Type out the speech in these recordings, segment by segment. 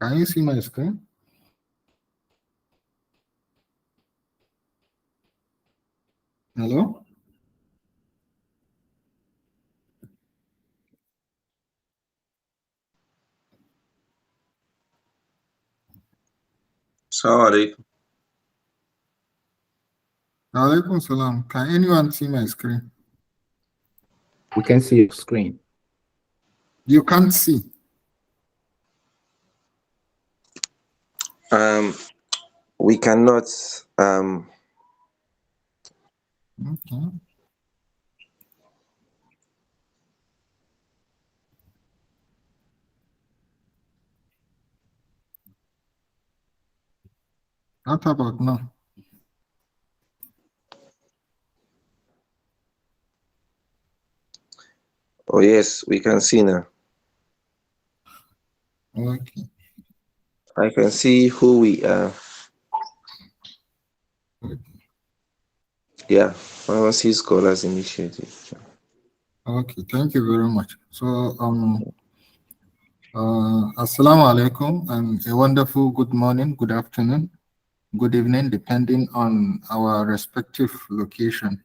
Can you see my screen? Hello? Assalamu alaikum. Alaikum salam. Can anyone see my screen? We can see your screen. You can't see. We cannot. Okay. What about now? Oh yes, we can see now. Okay. I can see who we are. Yeah, Pharmacy Scholars Initiative. Okay, thank you very much. So, assalamu alaikum, and a wonderful good morning, good afternoon, good evening, depending on our respective location.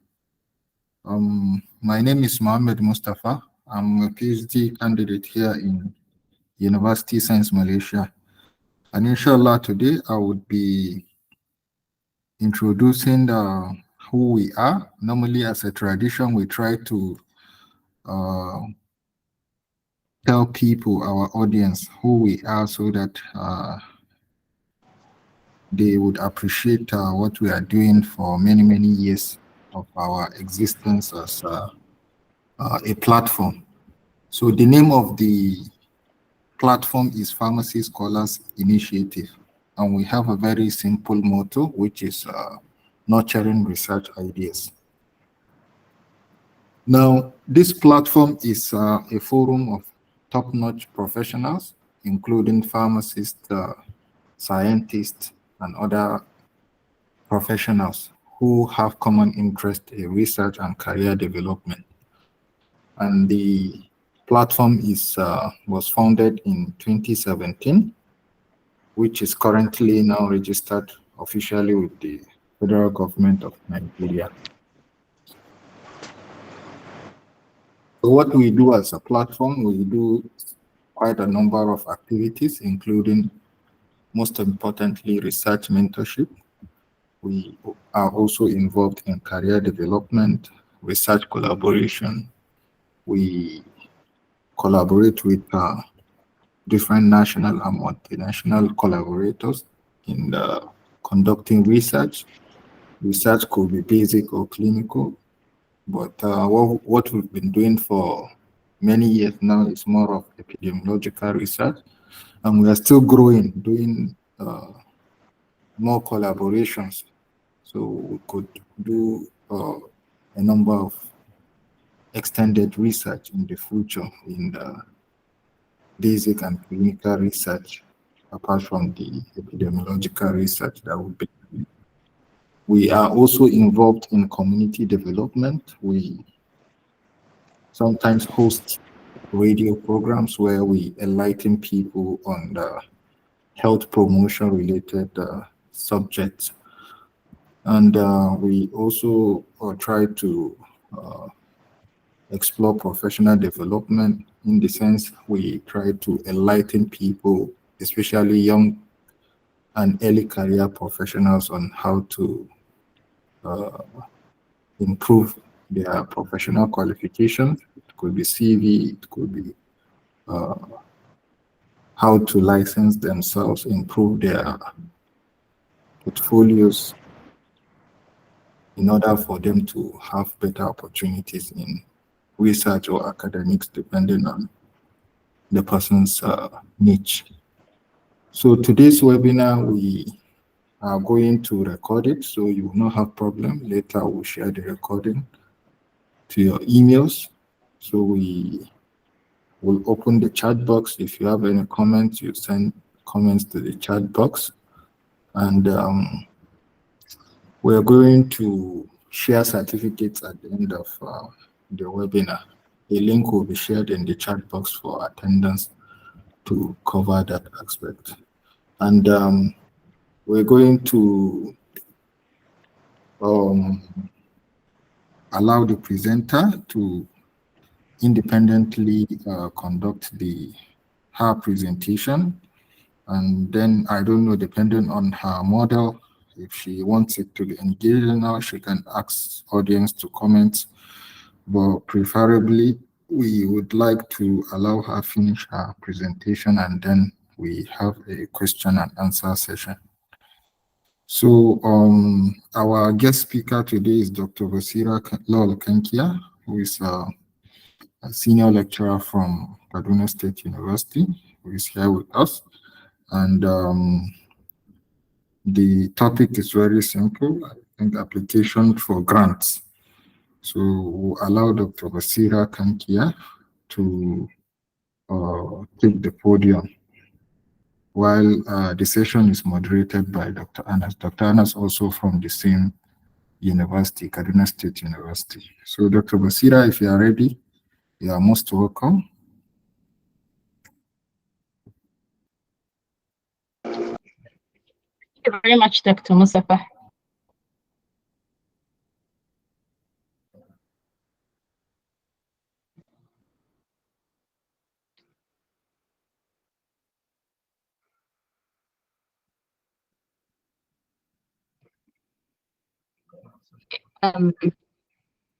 My name is Mohammed Mustafa. I'm a PhD candidate here in University Science Malaysia. And inshallah, today I would be introducing who we are. Normally, as a tradition, we try to tell people, our audience, who we are so that they would appreciate what we are doing for many, many years of our existence as a platform. So the name of the platform is Pharmacy Scholars Initiative. And we have a very simple motto, which is nurturing research ideas. Now, this platform is a forum of top-notch professionals, including pharmacists, scientists, and other professionals who have common interest in research and career development. And the platform was founded in 2017, which is currently now registered officially with the federal government of Nigeria. So what we do as a platform, we do quite a number of activities, including, most importantly, research mentorship. We are also involved in career development, research collaboration. We collaborate with different national and multinational collaborators in conducting research. Research could be basic or clinical, but what we've been doing for many years now is more of epidemiological research, and we are still growing, doing more collaborations. So we could do a number of extended research in the future in the basic and clinical research, apart from the epidemiological research that would be. We are also involved in community development. We sometimes host radio programs where we enlighten people on the health promotion related subjects. And we also try to explore professional development, in the sense we try to enlighten people, especially young and early career professionals, on how to improve their professional qualifications. It could be CV, it could be how to license themselves, improve their portfolios in order for them to have better opportunities in research or academics, depending on the person's niche. So today's webinar, we are going to record it, so you will not have problem. Later we'll share the recording to your emails. So we will open the chat box. If you have any comments, you send comments to the chat box. And we're going to share certificates at the end of the webinar. The link will be shared in the chat box for attendance to cover that aspect. And we're going to allow the presenter to independently conduct her presentation. And then, I don't know, depending on her model, if she wants it to be engaging now, she can ask audience to comment. But preferably, we would like to allow her finish her presentation, and then we have a question and answer session. So our guest speaker today is Dr. Basira L Kankia, who is a senior lecturer from Kaduna State University, who is here with us. And the topic is very simple, I think, application for grants. So we'll allow Dr. Basira Kankia to take the podium while the session is moderated by Dr. Anas. Dr. Anas also from the same university, Kaduna State University. So Dr. Basira, if you are ready, you are most welcome. Thank you very much, Dr. Mustafa.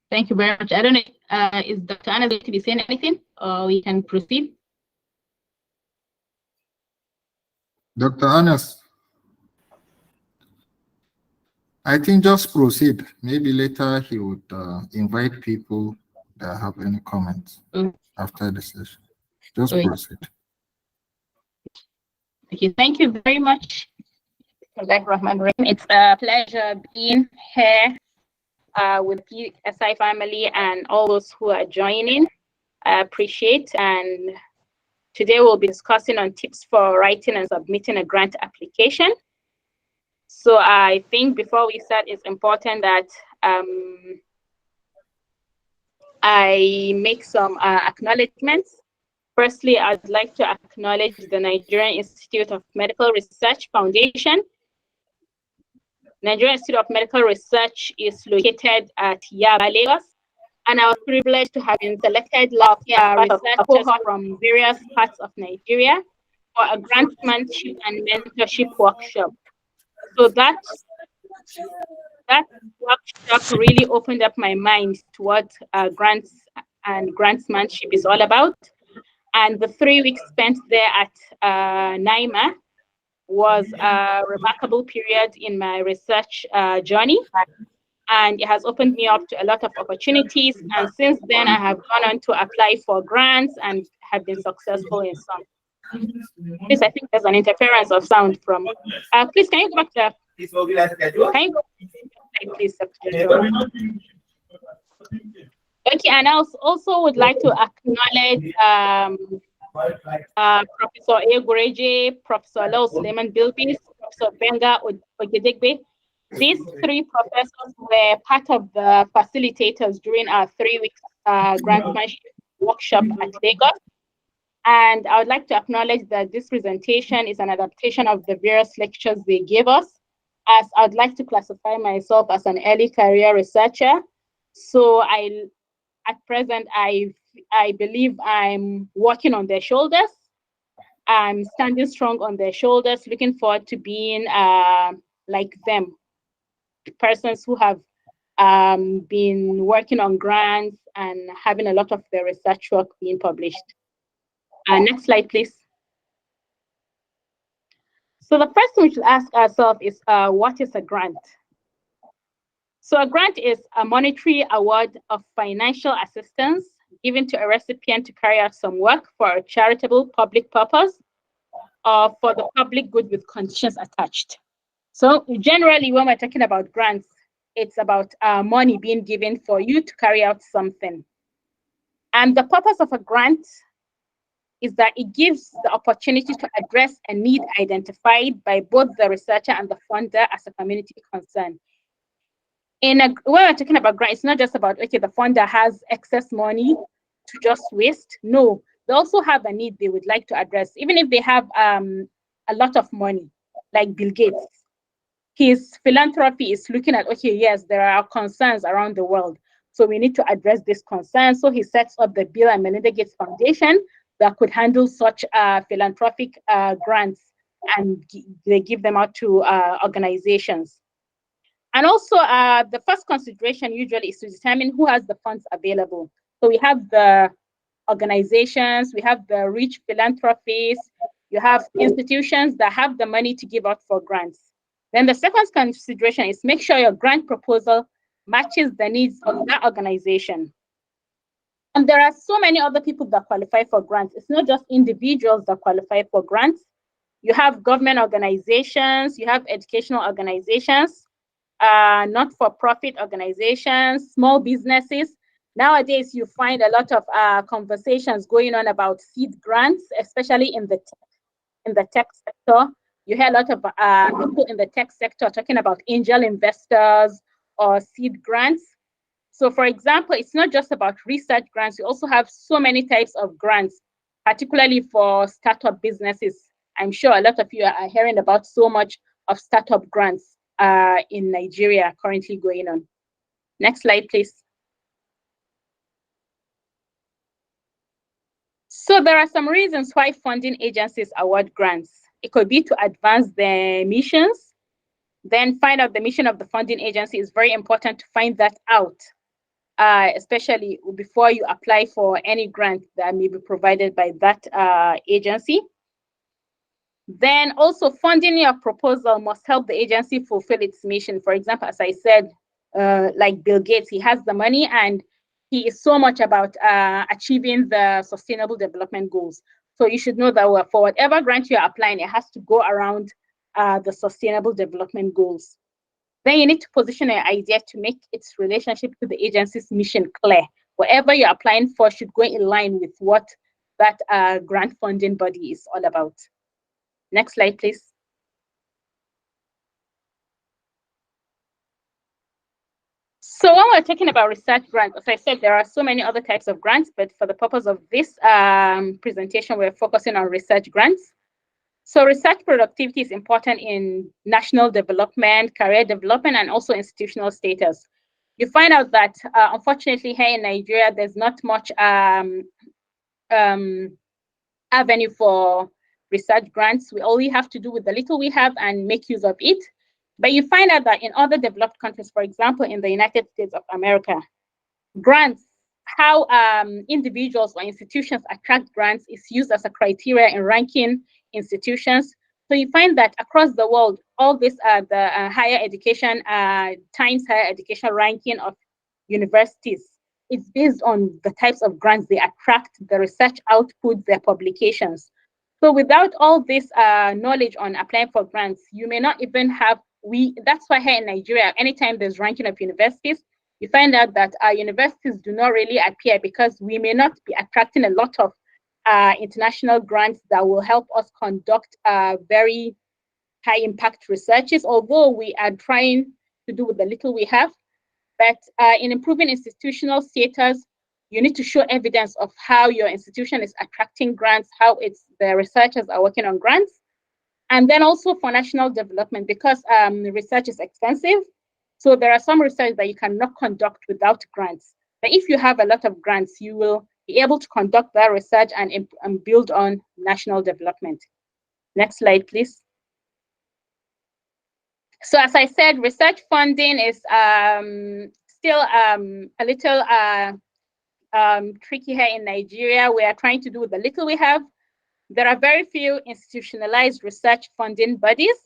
Thank you very much. I don't know, is Dr. Anas going to be saying anything, or we can proceed? Dr. Anas, I think just proceed. Maybe later he would invite people that have any comments after the session. Just proceed. Okay, thank you very much. It's a pleasure being here with the SI family and all those who are joining. I appreciate, and today we'll be discussing on tips for writing and submitting a grant application. So I think before we start, it's important that I make some acknowledgements. Firstly, I'd like to acknowledge the Nigerian Institute of Medical Research Foundation. Nigerian Institute of Medical Research is located at Yaba, Lagos, and I was privileged to have been selected last year researchers from various parts of Nigeria for a grantsmanship and mentorship workshop. So that workshop really opened up my mind to what grants and grantsmanship is all about. And the 3 weeks spent there at NIMA was a remarkable period in my research journey. And it has opened me up to a lot of opportunities. And since then, I have gone on to apply for grants and have been successful in some. Please, I think there's an interference of sound from. Please, can you go back to the? Can you go, please, okay, and I also would like to acknowledge Professor Egureje, Professor Leo Suleiman Bilbis, Professor Benga Ogedegbe. These three professors were part of the facilitators during our 3-week grantsmanship workshop at Lagos. And I would like to acknowledge that this presentation is an adaptation of the various lectures they gave us, as I would like to classify myself as an early career researcher. So at present, I believe I'm walking on their shoulders. I'm standing strong on their shoulders, looking forward to being like them, persons who have been working on grants and having a lot of their research work being published. Next slide, please. So the first thing we should ask ourselves is, what is a grant? So a grant is a monetary award of financial assistance given to a recipient to carry out some work for a charitable public purpose or for the public good with conditions attached. So generally, when we're talking about grants, it's about money being given for you to carry out something. And the purpose of a grant is that it gives the opportunity to address a need identified by both the researcher and the funder as a community concern. When we're talking about grant, it's not just about, okay, the funder has excess money to just waste. No, they also have a need they would like to address. Even if they have a lot of money, like Bill Gates. His philanthropy is looking at, okay, yes, there are concerns around the world, so we need to address this concern. So he sets up the Bill and Melinda Gates Foundation that could handle such philanthropic grants, and they give them out to organizations. And also, the first consideration usually is to determine who has the funds available. So we have the organizations, we have the rich philanthropists, you have institutions that have the money to give out for grants. Then the second consideration is make sure your grant proposal matches the needs of that organization. And there are so many other people that qualify for grants. It's not just individuals that qualify for grants. You have government organizations, you have educational organizations, not-for-profit organizations, small businesses. Nowadays, you find a lot of conversations going on about seed grants, especially in the tech sector. You hear a lot of people in the tech sector talking about angel investors or seed grants. So, for example, it's not just about research grants. We also have so many types of grants, particularly for startup businesses. I'm sure a lot of you are hearing about so much of startup grants in Nigeria currently going on. Next slide, please. So there are some reasons why funding agencies award grants. It could be to advance their missions. Then find out the mission of the funding agency is very important to find that out, especially before you apply for any grant that may be provided by that agency. Then also funding your proposal must help the agency fulfill its mission. For example, as I said, like Bill Gates, he has the money and he is so much about achieving the sustainable development goals. So you should know that for whatever grant you're applying, it has to go around the sustainable development goals. Then you need to position an idea to make its relationship to the agency's mission clear. Whatever you're applying for should go in line with what that grant funding body is all about. Next slide, please. So when we're talking about research grants, as I said, there are so many other types of grants, but for the purpose of this presentation, we're focusing on research grants. So research productivity is important in national development, career development, and also institutional status. You find out that, unfortunately, here in Nigeria, there's not much avenue for research grants. We only have to do with the little we have and make use of it. But you find out that in other developed countries, for example, in the United States of America, grants, how individuals or institutions attract grants is used as a criteria in ranking institutions. So you find that across the world, all this the higher education, Times Higher Education ranking of universities, it's based on the types of grants they attract, the research output, their publications. So without all this knowledge on applying for grants, you may not even have, that's why here in Nigeria, anytime there's ranking of universities, you find out that our universities do not really appear because we may not be attracting a lot of international grants that will help us conduct very high impact researches, although we are trying to do with the little we have. But in improving institutional status, you need to show evidence of how your institution is attracting grants, how the researchers are working on grants. And then also for national development, because research is expensive. So there are some research that you cannot conduct without grants. But if you have a lot of grants, you will be able to conduct that research and build on national development. Next slide, please. So as I said, research funding is still a little tricky here in Nigeria. We are trying to do with the little we have. There are very few institutionalized research funding bodies.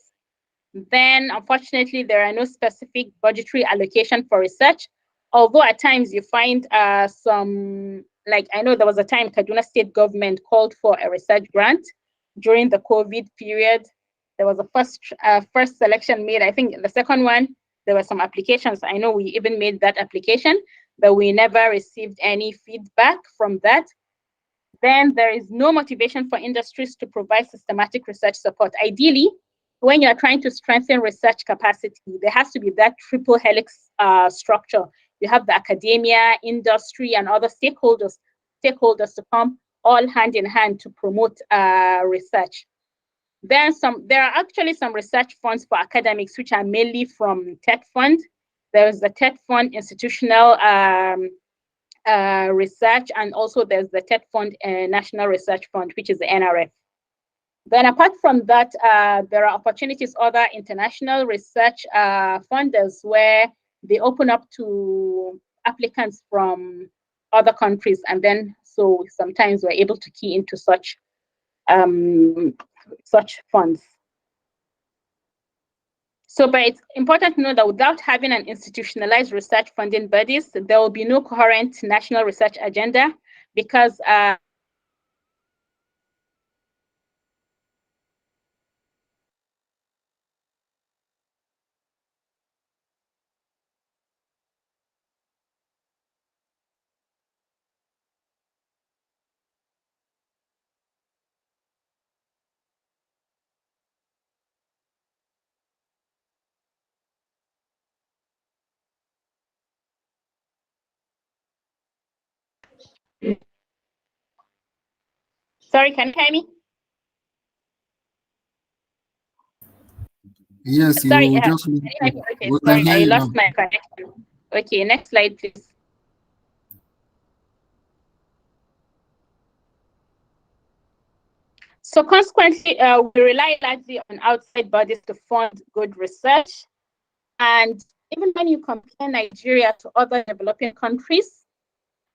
Then, unfortunately, there are no specific budgetary allocation for research, although at times you find some, like I know there was a time Kaduna State government called for a research grant during the COVID period. There was a first selection made. I think the second one, there were some applications. I know we even made that application, but we never received any feedback from that. Then there is no motivation for industries to provide systematic research support. Ideally, when you're trying to strengthen research capacity, there has to be that triple helix structure. You have the academia, industry, and other stakeholders to come all hand in hand to promote research. There are actually some research funds for academics, which are mainly from TED Fund. There's the TED Fund Institutional Research, and also there's the TED Fund National Research Fund, which is the NRF. Then apart from that, there are opportunities, other international research funders where they open up to applicants from other countries. And then, so sometimes we're able to key into such funds. So, but it's important to know that without having an institutionalized research funding bodies, there will be no coherent national research agenda, because sorry, can you hear me? Yes, Sorry, you just okay, we sorry, can hear I you lost now. my connection. Okay, next slide, please. So consequently, we rely largely on outside bodies to fund good research. And even when you compare Nigeria to other developing countries,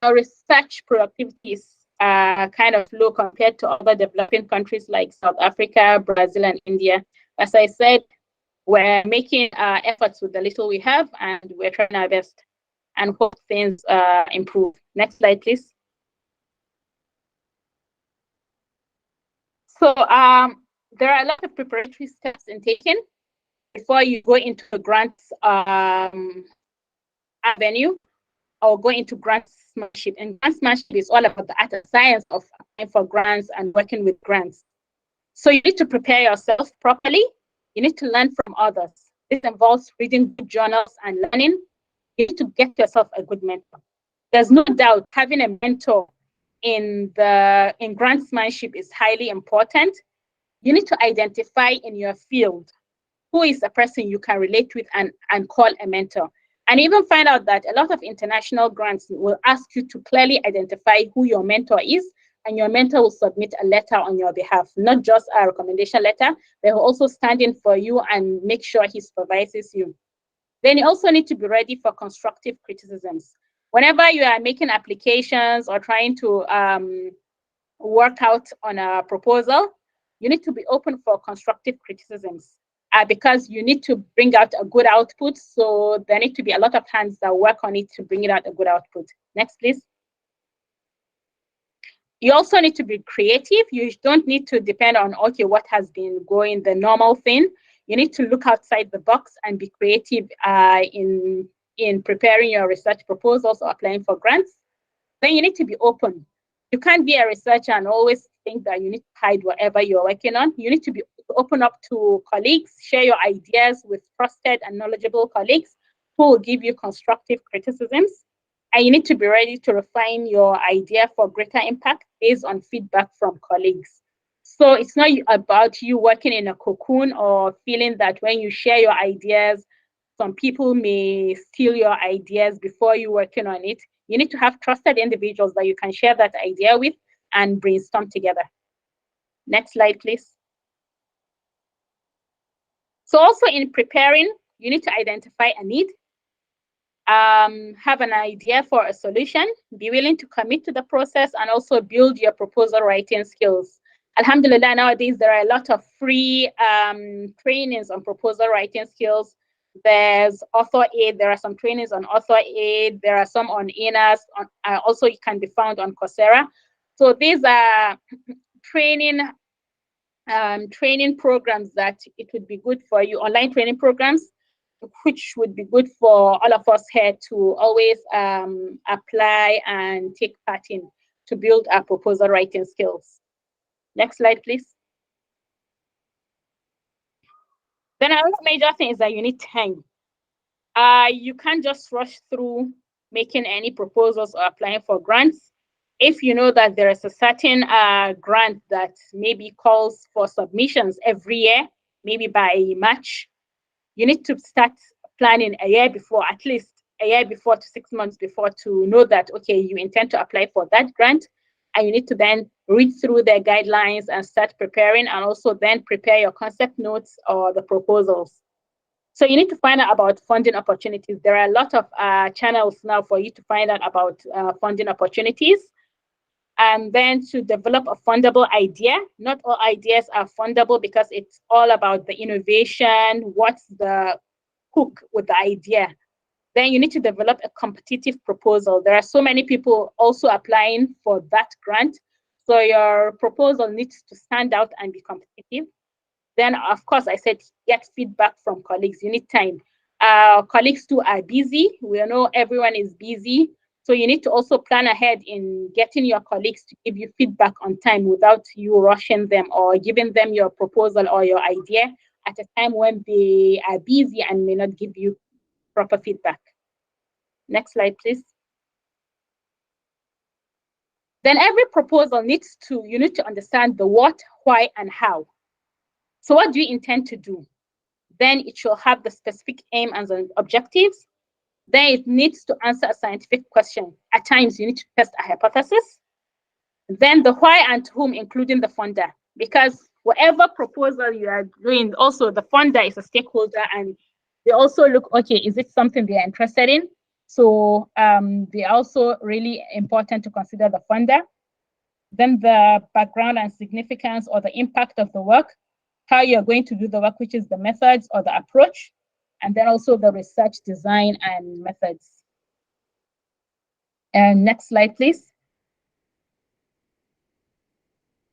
our research productivity is kind of low compared to other developing countries like South Africa, Brazil, and India. As I said, we're making efforts with the little we have, and we're trying our best and hope things improve. Next slide, please. So there are a lot of preparatory steps in taking before you go into the grants avenue or go into grantsmanship. And grantsmanship is all about the art and science of applying for grants and working with grants. So you need to prepare yourself properly. You need to learn from others. This involves reading good journals and learning. You need to get yourself a good mentor. There's no doubt having a mentor in grantsmanship is highly important. You need to identify in your field who is the person you can relate with and call a mentor. And even find out that a lot of international grants will ask you to clearly identify who your mentor is, and your mentor will submit a letter on your behalf, not just a recommendation letter. They will also stand in for you and make sure he supervises you. Then you also need to be ready for constructive criticisms. Whenever you are making applications or trying to work out on a proposal, you need to be open for constructive criticisms because you need to bring out a good output. So there need to be a lot of hands that work on it to bring it out a good output. Next, please. You also need to be creative. You don't need to depend on, okay, what has been going, the normal thing. You need to look outside the box and be creative in preparing your research proposals or applying for grants. Then you need to be open. You can't be a researcher and always think that you need to hide whatever you're working on. You need to be open up to colleagues, share your ideas with trusted and knowledgeable colleagues who will give you constructive criticisms. And you need to be ready to refine your idea for greater impact based on feedback from colleagues. So it's not about you working in a cocoon or feeling that when you share your ideas, some people may steal your ideas before you working on it. You need to have trusted individuals that you can share that idea with and brainstorm together. Next slide, please. So also in preparing, you need to identify a need, have an idea for a solution, be willing to commit to the process, and also build your proposal writing skills. Alhamdulillah, nowadays there are a lot of free trainings on proposal writing skills. There's Author Aid, there are some trainings on Author Aid, there are some on ENAS, also it can be found on Coursera. So these are training programs that it would be good for you, online training programs, which would be good for all of us here to always apply and take part in to build our proposal writing skills. Next slide, please. Then another major thing is that you need time. You can't just rush through making any proposals or applying for grants. if you know that there is a certain grant that maybe calls for submissions every year, maybe by March, you need to start planning a year before, at least a year before to 6 months before, to know that, okay, you intend to apply for that grant, and you need to then read through their guidelines and start preparing, and also then prepare your concept notes or the proposals. So you need to find out about funding opportunities. There are a lot of channels now for you to find out about funding opportunities. And then to develop a fundable idea. Not all ideas are fundable because it's all about the innovation, what's the hook with the idea. Then you need to develop a competitive proposal. There are so many people also applying for that grant. So your proposal needs to stand out and be competitive. Then, of course, I said, get feedback from colleagues. You need time. Colleagues too are busy. We know everyone is busy. So you need to also plan ahead in getting your colleagues to give you feedback on time without you rushing them or giving them your proposal or your idea at a time when they are busy and may not give you proper feedback. Next slide, please. Then every proposal needs to, you need to understand the what, why, and how. So what do you intend to do? Then it should have the specific aim and the objectives. Then it needs to answer a scientific question. At times, you need to test a hypothesis. Then the why and to whom, including the funder. Because whatever proposal you are doing, also the funder is a stakeholder, and they also look, okay, is it something they are interested in? So they are also really important to consider the funder. Then the background and significance or the impact of the work, how you're going to do the work, which is the methods or the approach, and then also the research design and methods. And next slide, please.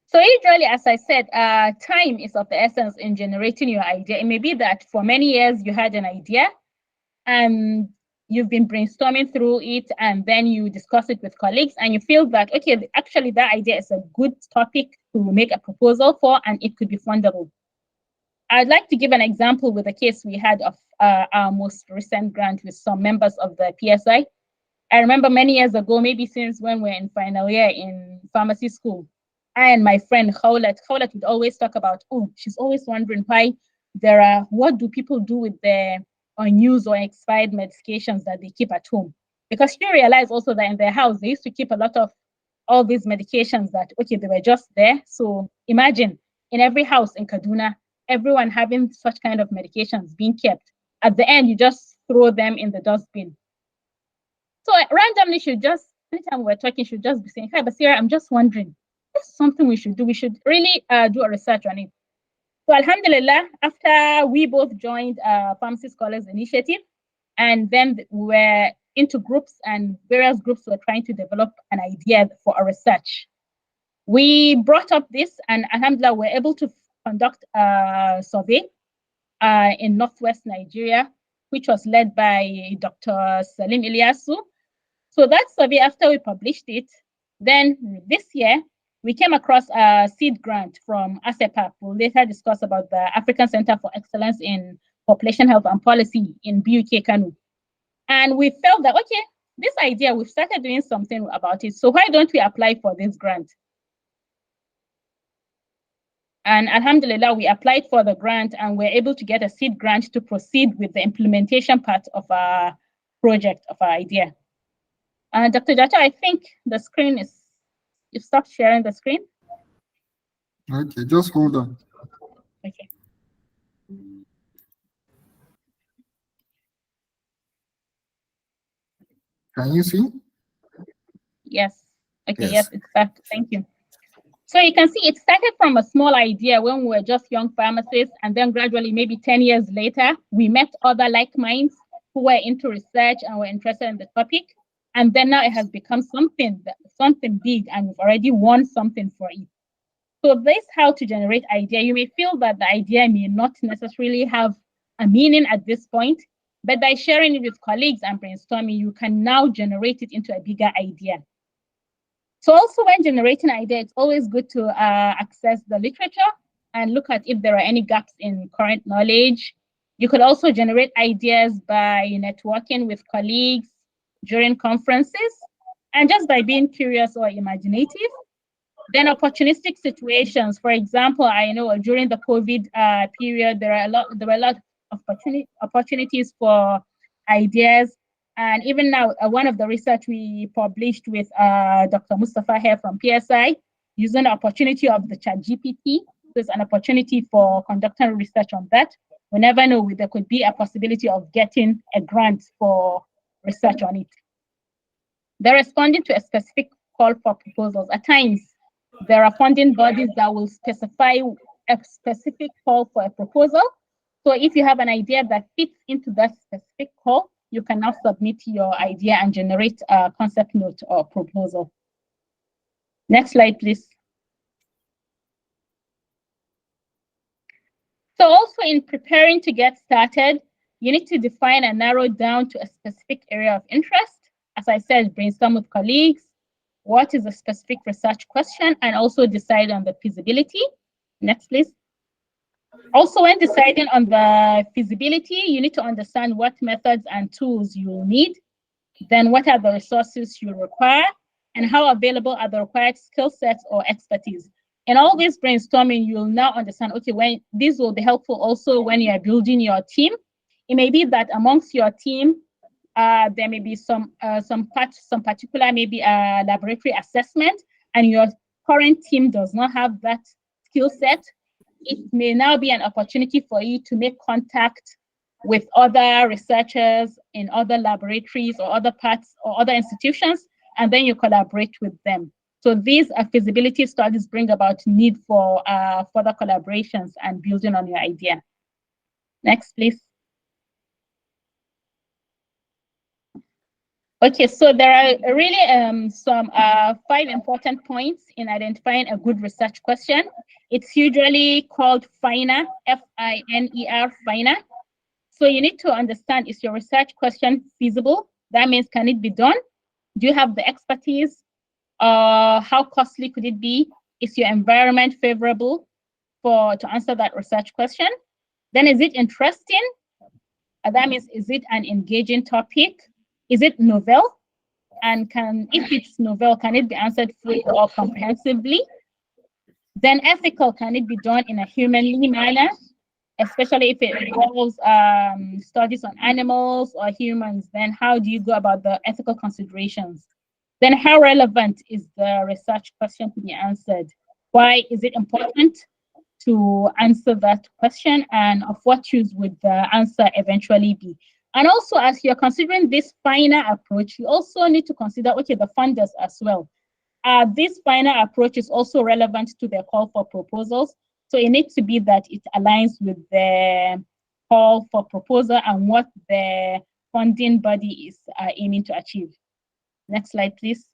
So usually, as I said, time is of the essence in generating your idea. It may be that for many years you had an idea and you've been brainstorming through it, and then you discuss it with colleagues and you feel that, okay, actually that idea is a good topic to make a proposal for and it could be fundable. I'd like to give an example with a case we had of our most recent grant with some members of the PSI. I remember many years ago, maybe since when we're in final year in pharmacy school, I and my friend Khawlat would always talk about, oh, she's always wondering why what do people do with their unused or expired medications that they keep at home? Because she realized also that in their house, they used to keep a lot of all these medications that, okay, they were just there. So imagine in every house in Kaduna, everyone having such kind of medications being kept. At the end, you just throw them in the dustbin. So randomly, anytime we're talking, she'd just be saying, hi, Basira, I'm just wondering, that's something we should do. We should really do a research on it. So alhamdulillah, after we both joined Pharmacy Scholars Initiative, and then we were into groups and various groups were trying to develop an idea for a research. We brought up this and alhamdulillah, we're able to conduct a survey in Northwest Nigeria, which was led by Dr. Salim Ilyasu. So that survey, after we published it, then this year, we came across a seed grant from ASEPAP. We'll later discuss about the African Center for Excellence in Population Health and Policy in BUK Kanu. And we felt that, okay, this idea, we've started doing something about it. So why don't we apply for this grant? And alhamdulillah, we applied for the grant and we're able to get a seed grant to proceed with the implementation part of our project, of our idea. Dr. Jata, I think the screen is, you stopped sharing the screen? Okay, just hold on. Okay. Can you see? Yes. Okay, yes, it's back. Thank you. So you can see it started from a small idea when we were just young pharmacists, and then gradually, maybe 10 years later, we met other like minds who were into research and were interested in the topic. And then now it has become something big, and we've already won something for it. So this is how to generate idea. You may feel that the idea may not necessarily have a meaning at this point, but by sharing it with colleagues and brainstorming, you can now generate it into a bigger idea. So also when generating idea, it's always good to access the literature and look at if there are any gaps in current knowledge. You could also generate ideas by networking with colleagues during conferences. And just by being curious or imaginative. Then opportunistic situations. For example, I know during the COVID period, there were a lot of opportunities for ideas. And even now, one of the research we published with Dr. Mustafa here from PSI, using the opportunity of the ChatGPT, there's an opportunity for conducting research on that. We never know, there could be a possibility of getting a grant for research on it. They're responding to a specific call for proposals. At times, there are funding bodies that will specify a specific call for a proposal. So if you have an idea that fits into that specific call, you can now submit your idea and generate a concept note or proposal. Next slide, please. So also in preparing to get started, you need to define and narrow down to a specific area of interest. As I said, brainstorm with colleagues. What is a specific research question, and also decide on the feasibility. Next, please. Also, when deciding on the feasibility, you need to understand what methods and tools you will need, then what are the resources you require, and how available are the required skill sets or expertise. In all this brainstorming, you'll now understand, okay, when this will be helpful also when you are building your team. It may be that amongst your team, there may be some particular maybe a laboratory assessment, and your current team does not have that skill set. It may now be an opportunity for you to make contact with other researchers in other laboratories or other parts or other institutions, and then you collaborate with them. So these feasibility studies bring about need for further collaborations and building on your idea. Next, please. Okay, so there are really some 5 important points in identifying a good research question. It's usually called FINER, F-I-N-E-R, FINER. So you need to understand, is your research question feasible? That means, can it be done? Do you have the expertise? How costly could it be? Is your environment favorable to answer that research question? Then is it interesting? That means, is it an engaging topic? Is it novel? And if it's novel, can it be answered fully or comprehensively? Then ethical, can it be done in a humanly manner, especially if it involves studies on animals or humans? Then how do you go about the ethical considerations? Then how relevant is the research question to be answered? Why is it important to answer that question, and of what use would the answer eventually be? And also, as you're considering this FINER approach, you also need to consider, okay, the funders as well. This FINER approach is also relevant to the call for proposals. So it needs to be that it aligns with the call for proposal and what the funding body is aiming to achieve. Next slide, please.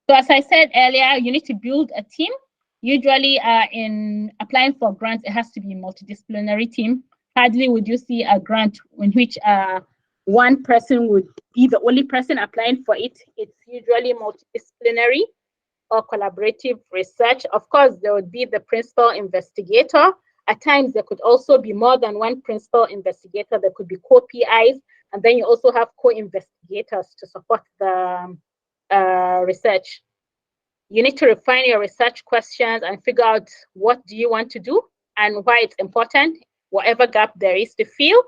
So as I said earlier, you need to build a team. Usually in applying for grants, it has to be a multidisciplinary team. Hardly would you see a grant in which one person would be the only person applying for it. It's usually multidisciplinary or collaborative research. Of course, there would be the principal investigator. At times, there could also be more than one principal investigator. There could be co-PIs, and then you also have co-investigators to support the research. You need to refine your research questions and figure out what do you want to do and why it's important, whatever gap there is to fill,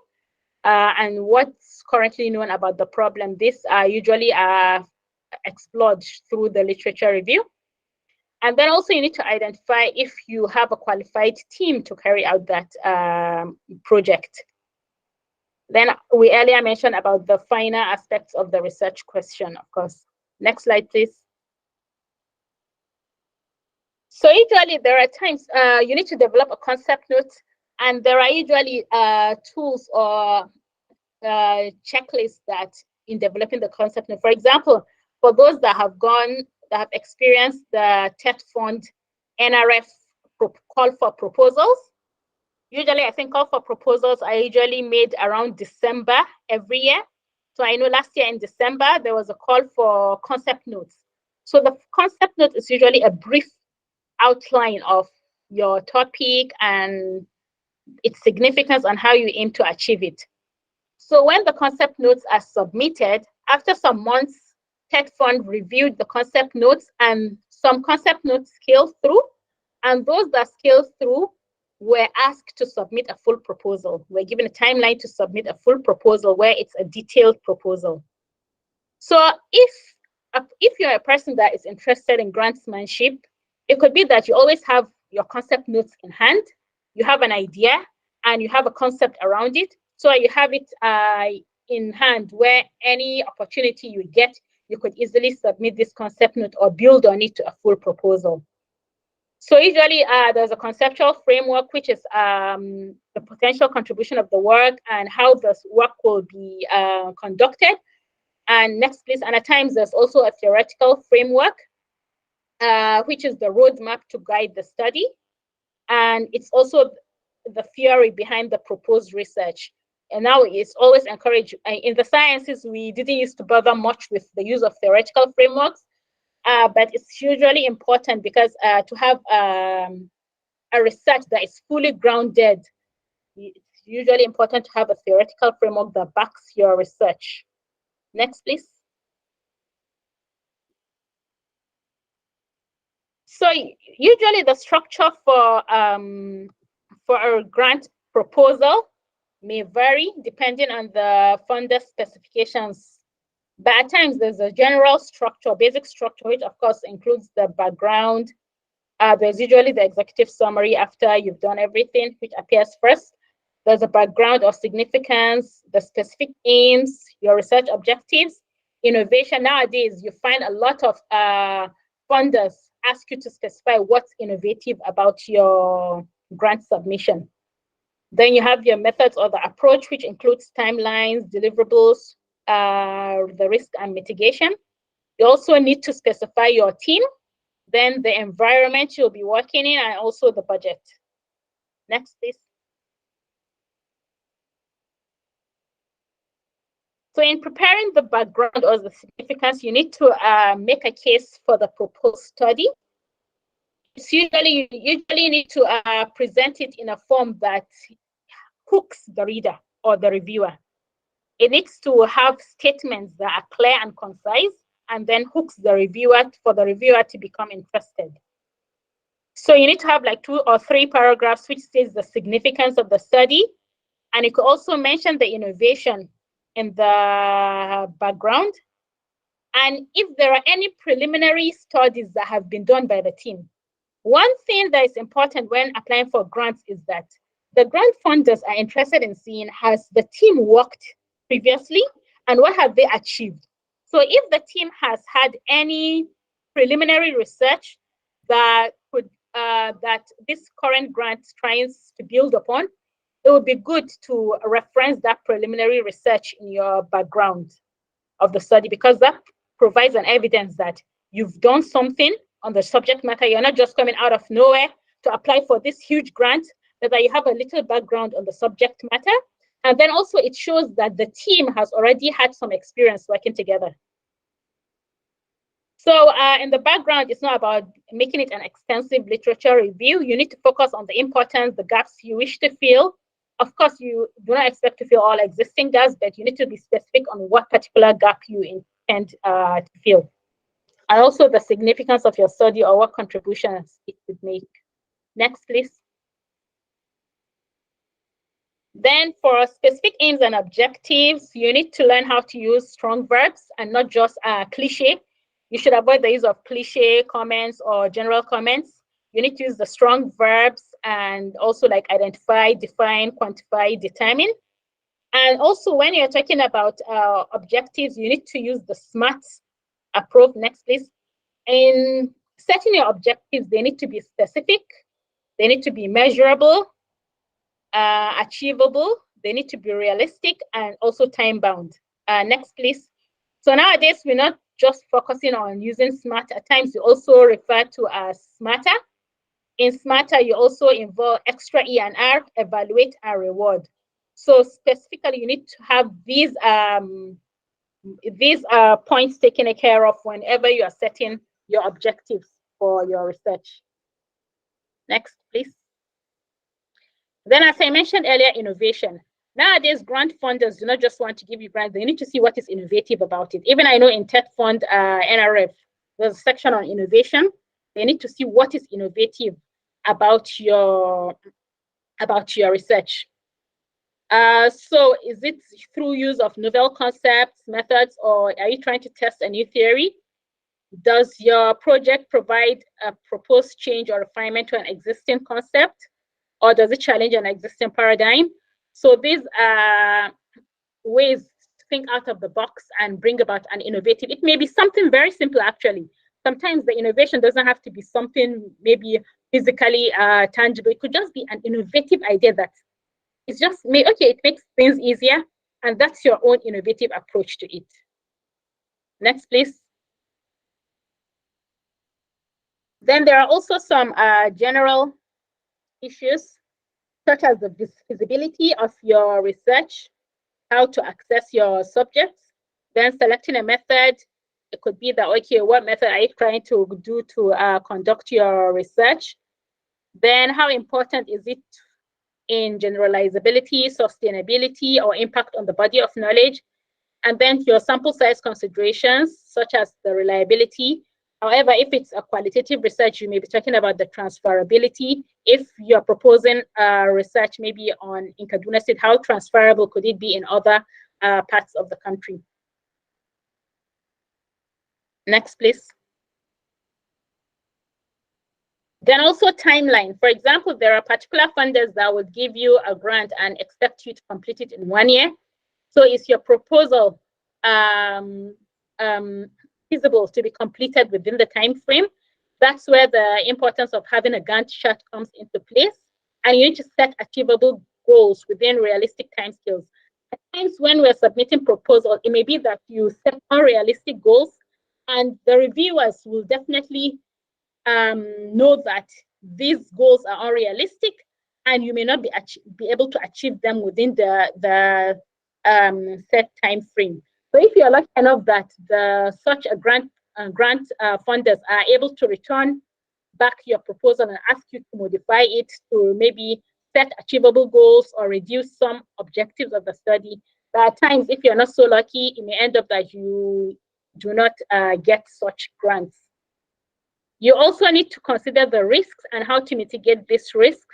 and what's currently known about the problem. These are usually explored through the literature review. And then also you need to identify if you have a qualified team to carry out that project. Then we earlier mentioned about the finer aspects of the research question, of course. Next slide, please. So usually there are times you need to develop a concept note, and there are usually tools or checklists that in developing the concept note. For example, for those that have experienced the TET Fund NRF call for proposals, usually I think call for proposals are usually made around December every year. So I know last year in December, there was a call for concept notes. So the concept note is usually a brief outline of your topic and its significance and how you aim to achieve it. So when the concept notes are submitted, After some months, TED Fund reviewed the concept notes, and some concept notes scaled through, and those that scaled through were asked to submit a full proposal. We're given a timeline to submit a full proposal where it's a detailed proposal. So if you're a person that is interested in grantsmanship, it could be that you always have your concept notes in hand, you have an idea, and you have a concept around it. So you have it in hand where any opportunity you get, you could easily submit this concept note or build on it to a full proposal. So usually there's a conceptual framework, which is the potential contribution of the work and how this work will be conducted. And next, please. And at times, there's also a theoretical framework, which is the roadmap to guide the study. And it's also the theory behind the proposed research. And now it's always encouraged. In the sciences, we didn't used to bother much with the use of theoretical frameworks, but it's usually important because to have a research that is fully grounded, it's usually important to have a theoretical framework that backs your research. Next, please. So usually the structure for a grant proposal may vary depending on the funder specifications. But at times there's a general structure, basic structure, which of course includes the background. There's usually the executive summary after you've done everything, which appears first. There's a background of significance, the specific aims, your research objectives, innovation. Nowadays, you find a lot of funders ask you to specify what's innovative about your grant submission. Then you have your methods or the approach, which includes timelines, deliverables, the risk and mitigation. You also need to specify your team, then the environment you'll be working in, and also the budget. Next, please. So in preparing the background or the significance, you need to make a case for the proposed study. It's you usually need to present it in a form that hooks the reader or the reviewer. It needs to have statements that are clear and concise, and then hooks the reviewer for the reviewer to become interested. So you need to have like 2 or 3 paragraphs which says the significance of the study, and you could also mention the innovation in the background. And if there are any preliminary studies that have been done by the team. One thing that is important when applying for grants is that the grant funders are interested in seeing, has the team worked previously and what have they achieved? So if the team has had any preliminary research that could that this current grant tries to build upon, it would be good to reference that preliminary research in your background of the study, because that provides an evidence that you've done something on the subject matter. You're not just coming out of nowhere to apply for this huge grant, but that you have a little background on the subject matter. And then also it shows that the team has already had some experience working together. So in the background, it's not about making it an extensive literature review. You need to focus on the importance, the gaps you wish to fill. Of course, you do not expect to fill all existing gaps, but you need to be specific on what particular gap you intend to fill. And also the significance of your study or what contributions it would make. Next, please. Then for specific aims and objectives, you need to learn how to use strong verbs and not just cliche. You should avoid the use of cliche comments or general comments. You need to use the strong verbs and also like identify, define, quantify, determine. And also when you're talking about objectives, you need to use the SMART approach. Next, please. In setting your objectives, they need to be specific, they need to be measurable, achievable, they need to be realistic, and also time-bound. Next, please. So nowadays, we're not just focusing on using SMART. At times, you also refer to as SMARTER. In SMARTER, you also involve extra E and R, evaluate and reward. So specifically, you need to have these points taken care of whenever you are setting your objectives for your research. Next, please. Then, as I mentioned earlier, innovation. Nowadays, grant funders do not just want to give you grants. They need to see what is innovative about it. Even I know in TED Fund, NRF, there's a section on innovation. They need to see what is innovative about your research. So is it through use of novel concepts, methods, or are you trying to test a new theory? Does your project provide a proposed change or refinement to an existing concept, or does it challenge an existing paradigm? So these are ways to think out of the box and bring about an innovative. It may be something very simple, actually. Sometimes the innovation doesn't have to be something maybe physically tangible. It could just be an innovative idea that it's just okay, it makes things easier, and that's your own innovative approach to it. Next, please. Then there are also some general issues, such as the feasibility of your research, how to access your subjects, then selecting a method. It could be that, okay, what method are you trying to do to conduct your research? Then how important is it in generalizability, sustainability, or impact on the body of knowledge? And then your sample size considerations, such as the reliability. However, if it's a qualitative research, you may be talking about the transferability. If you're proposing research maybe in Kaduna State, how transferable could it be in other parts of the country? Next, please. Then also timeline. For example, there are particular funders that would give you a grant and expect you to complete it in 1 year. So is your proposal feasible to be completed within the time frame? That's where the importance of having a Gantt chart comes into place. And you need to set achievable goals within realistic timescales. At times when we're submitting proposals, it may be that you set unrealistic goals, and the reviewers will definitely know that these goals are unrealistic, and you may not be able to achieve them within the set time frame. So if you're lucky enough that such a grant funders are able to return back your proposal and ask you to modify it to maybe set achievable goals or reduce some objectives of the study, there are times, if you're not so lucky, it may end up that you do not get such grants. You also need to consider the risks and how to mitigate this risk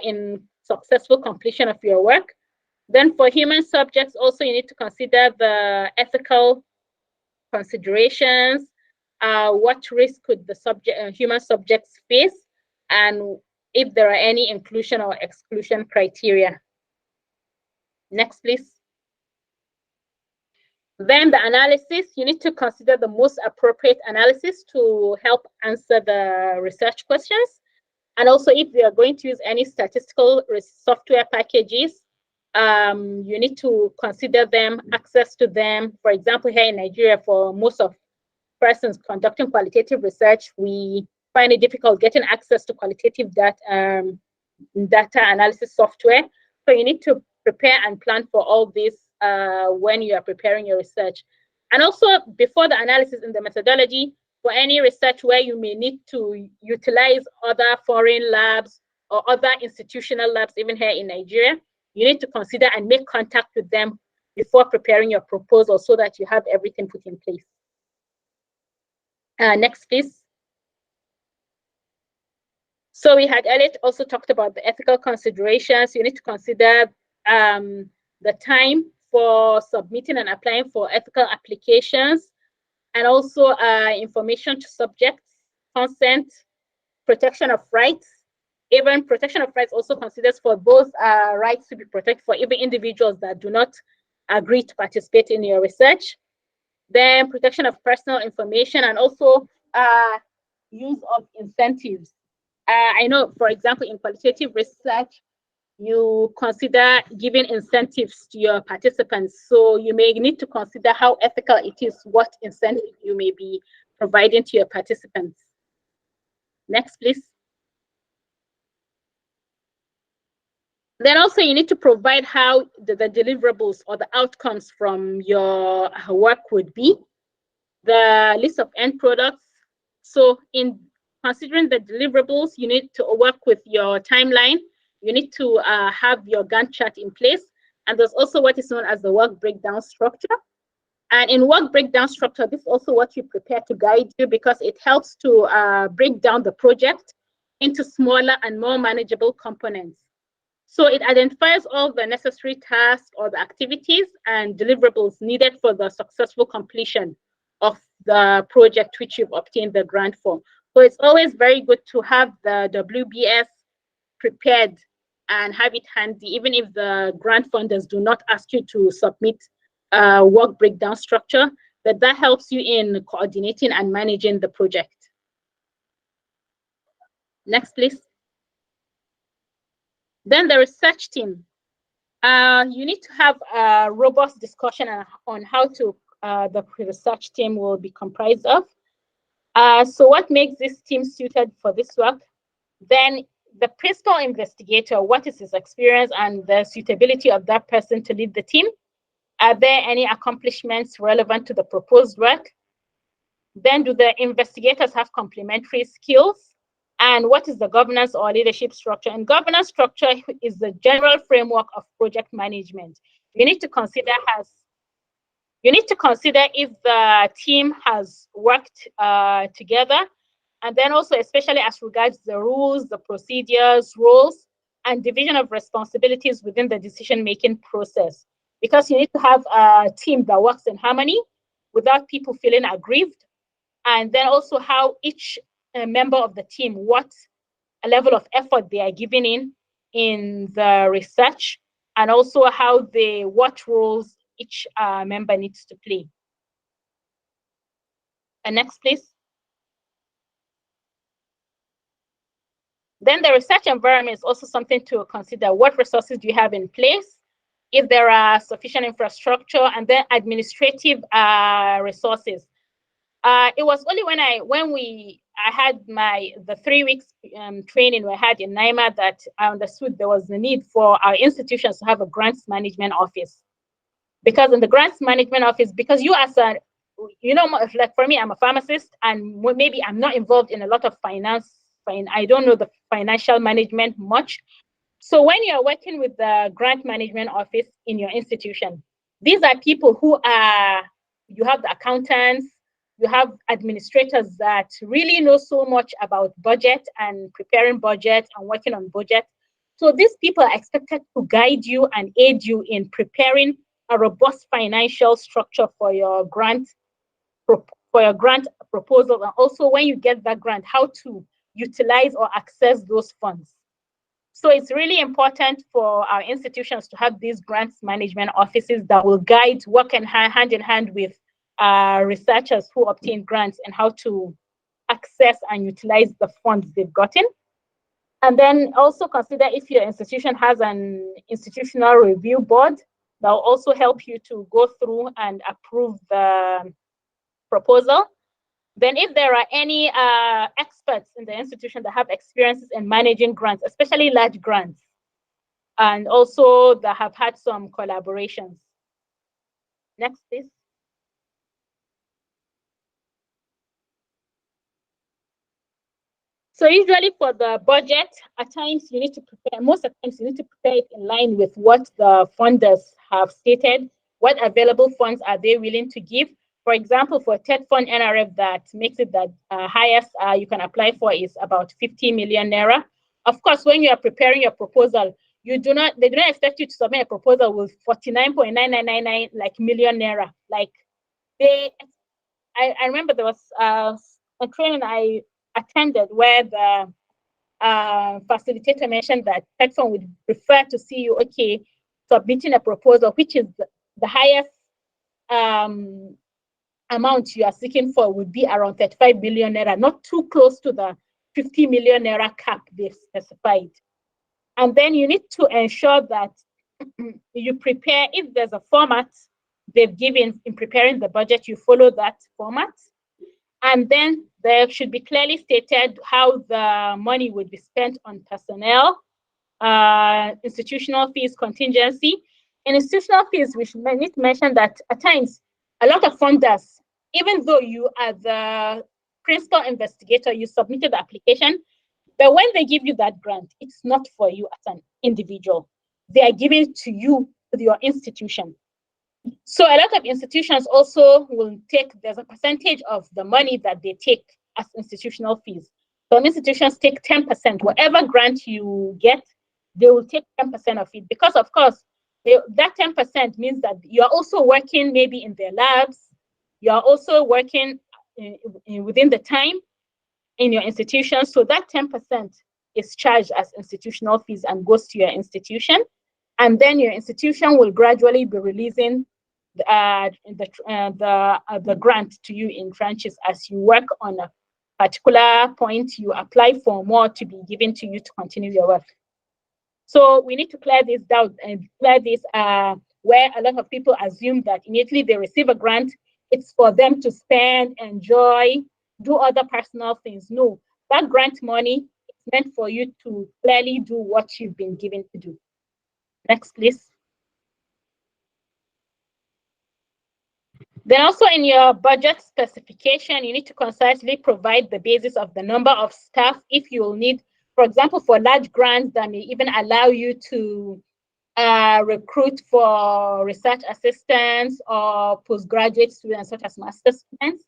in successful completion of your work. Then for human subjects, also you need to consider the ethical considerations. What risk could the human subjects face, and if there are any inclusion or exclusion criteria. Next, please. Then the analysis, you need to consider the most appropriate analysis to help answer the research questions. And also, if you are going to use any statistical software packages, you need to consider them, access to them. For example, here in Nigeria, for most of persons conducting qualitative research, we find it difficult getting access to qualitative data analysis software. So you need to prepare and plan for all this when you are preparing your research. And also, before the analysis in the methodology, for any research where you may need to utilize other foreign labs or other institutional labs, even here in Nigeria, you need to consider and make contact with them before preparing your proposal so that you have everything put in place. Next, please. So we had earlier also talked about the ethical considerations. You need to consider the time for submitting and applying for ethical applications, and also information to subjects, consent, protection of rights. Even protection of rights also considers for those rights to be protected for even individuals that do not agree to participate in your research. Then protection of personal information, and also use of incentives. I know, for example, in qualitative research, you consider giving incentives to your participants. So you may need to consider how ethical it is, what incentive you may be providing to your participants. Next, please. Then also you need to provide how the deliverables or the outcomes from your work would be, the list of end products. So in considering the deliverables, you need to work with your timeline. You need to have your Gantt chart in place. And there's also what is known as the work breakdown structure. And in work breakdown structure, this is also what you prepare to guide you, because it helps to break down the project into smaller and more manageable components. So it identifies all the necessary tasks or the activities and deliverables needed for the successful completion of the project which you've obtained the grant for. So it's always very good to have the WBS prepared and have it handy, even if the grant funders do not ask you to submit a work breakdown structure, but that helps you in coordinating and managing the project. Next, please. Then the research team. You need to have a robust discussion on how the research team will be comprised of. So what makes this team suited for this work? Then the principal investigator, what is his experience and the suitability of that person to lead the team? Are there any accomplishments relevant to the proposed work? Then do the investigators have complementary skills? And what is the governance or leadership structure? And governance structure is the general framework of project management. You need to consider if the team has worked together, and then also especially as regards the rules, the procedures, roles, and division of responsibilities within the decision-making process. Because you need to have a team that works in harmony without people feeling aggrieved, and then also how each member of the team, what level of effort they are giving in the research, and also what roles each member needs to play. And next, please. Then the research environment is also something to consider. What resources do you have in place? If there are sufficient infrastructure, and then administrative resources. It was only when I had the 3 weeks training we had in NIMA that I understood there was the need for our institutions to have a grants management office. Because in the grants management office, because you as a, like for me, I'm a pharmacist, and maybe I'm not involved in a lot of finance. I don't know the financial management much. So when you're working with the grant management office in your institution, these are people you have the accountants, you have administrators that really know so much about budget and preparing budget and working on budget. So these people are expected to guide you and aid you in preparing a robust financial structure for your grant proposal, and also when you get that grant, how to utilize or access those funds. So it's really important for our institutions to have these grants management offices that will guide, work hand in hand with researchers who obtain grants and how to access and utilize the funds they've gotten. And then also consider if your institution has an institutional review board that will also help you to go through and approve the proposal. Then if there are any experts in the institution that have experiences in managing grants, especially large grants, and also that have had some collaborations. Next, please. So usually for the budget, at times you need to prepare, most of the times you need to prepare it in line with what the funders have stated, what available funds are they willing to give. For example, for TED Fund NRF, that makes it that highest you can apply for is about 50 million naira. Of course, when you are preparing your proposal, they do not expect you to submit a proposal with 49.9999 like million naira. Like I remember there was a training I attended where the facilitator mentioned that TED Fund would prefer to see you, submitting a proposal which is the highest amount you are seeking for would be around 35 billion naira, not too close to the 50 million naira cap they've specified. And then you need to ensure that you prepare, if there's a format they've given in preparing the budget, you follow that format. And then there should be clearly stated how the money would be spent on personnel, institutional fees, contingency. In institutional fees, we should need to mention that at times, a lot of funders, even though you are the principal investigator, you submitted the application, but when they give you that grant, it's not for you as an individual. They are giving it to you, with your institution. So a lot of institutions also will take, there's a percentage of the money that they take as institutional fees. Some institutions take 10%. Whatever grant you get, they will take 10% of it, because of course, that 10% means that you're also working maybe in their labs, you're also working within the time in your institution. So that 10% is charged as institutional fees and goes to your institution. And then your institution will gradually be releasing the grant to you in tranches as you work on a particular point. You apply for more to be given to you to continue your work. So we need to clear this doubt and clear this where a lot of people assume that immediately they receive a grant, it's for them to spend, enjoy, do other personal things. No, that grant money is meant for you to clearly do what you've been given to do. Next, please. Then also in your budget specification, you need to concisely provide the basis of the number of staff if you will need, for example, for large grants that may even allow you to recruit for research assistants or postgraduate students such as master's students.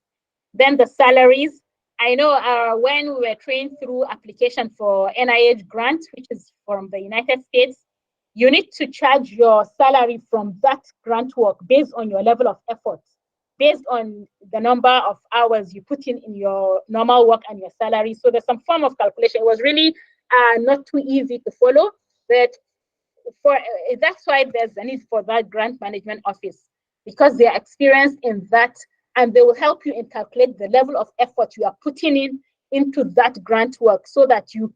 Then the salaries. I know when we were trained through application for NIH grants, which is from the United States, you need to charge your salary from that grant work based on your level of effort, based on the number of hours you put in your normal work and your salary. So there's some form of calculation. It was really not too easy to follow, but that's why there's a need for that grant management office, because they are experienced in that, and they will help you in calculate the level of effort you are putting into that grant work, so that you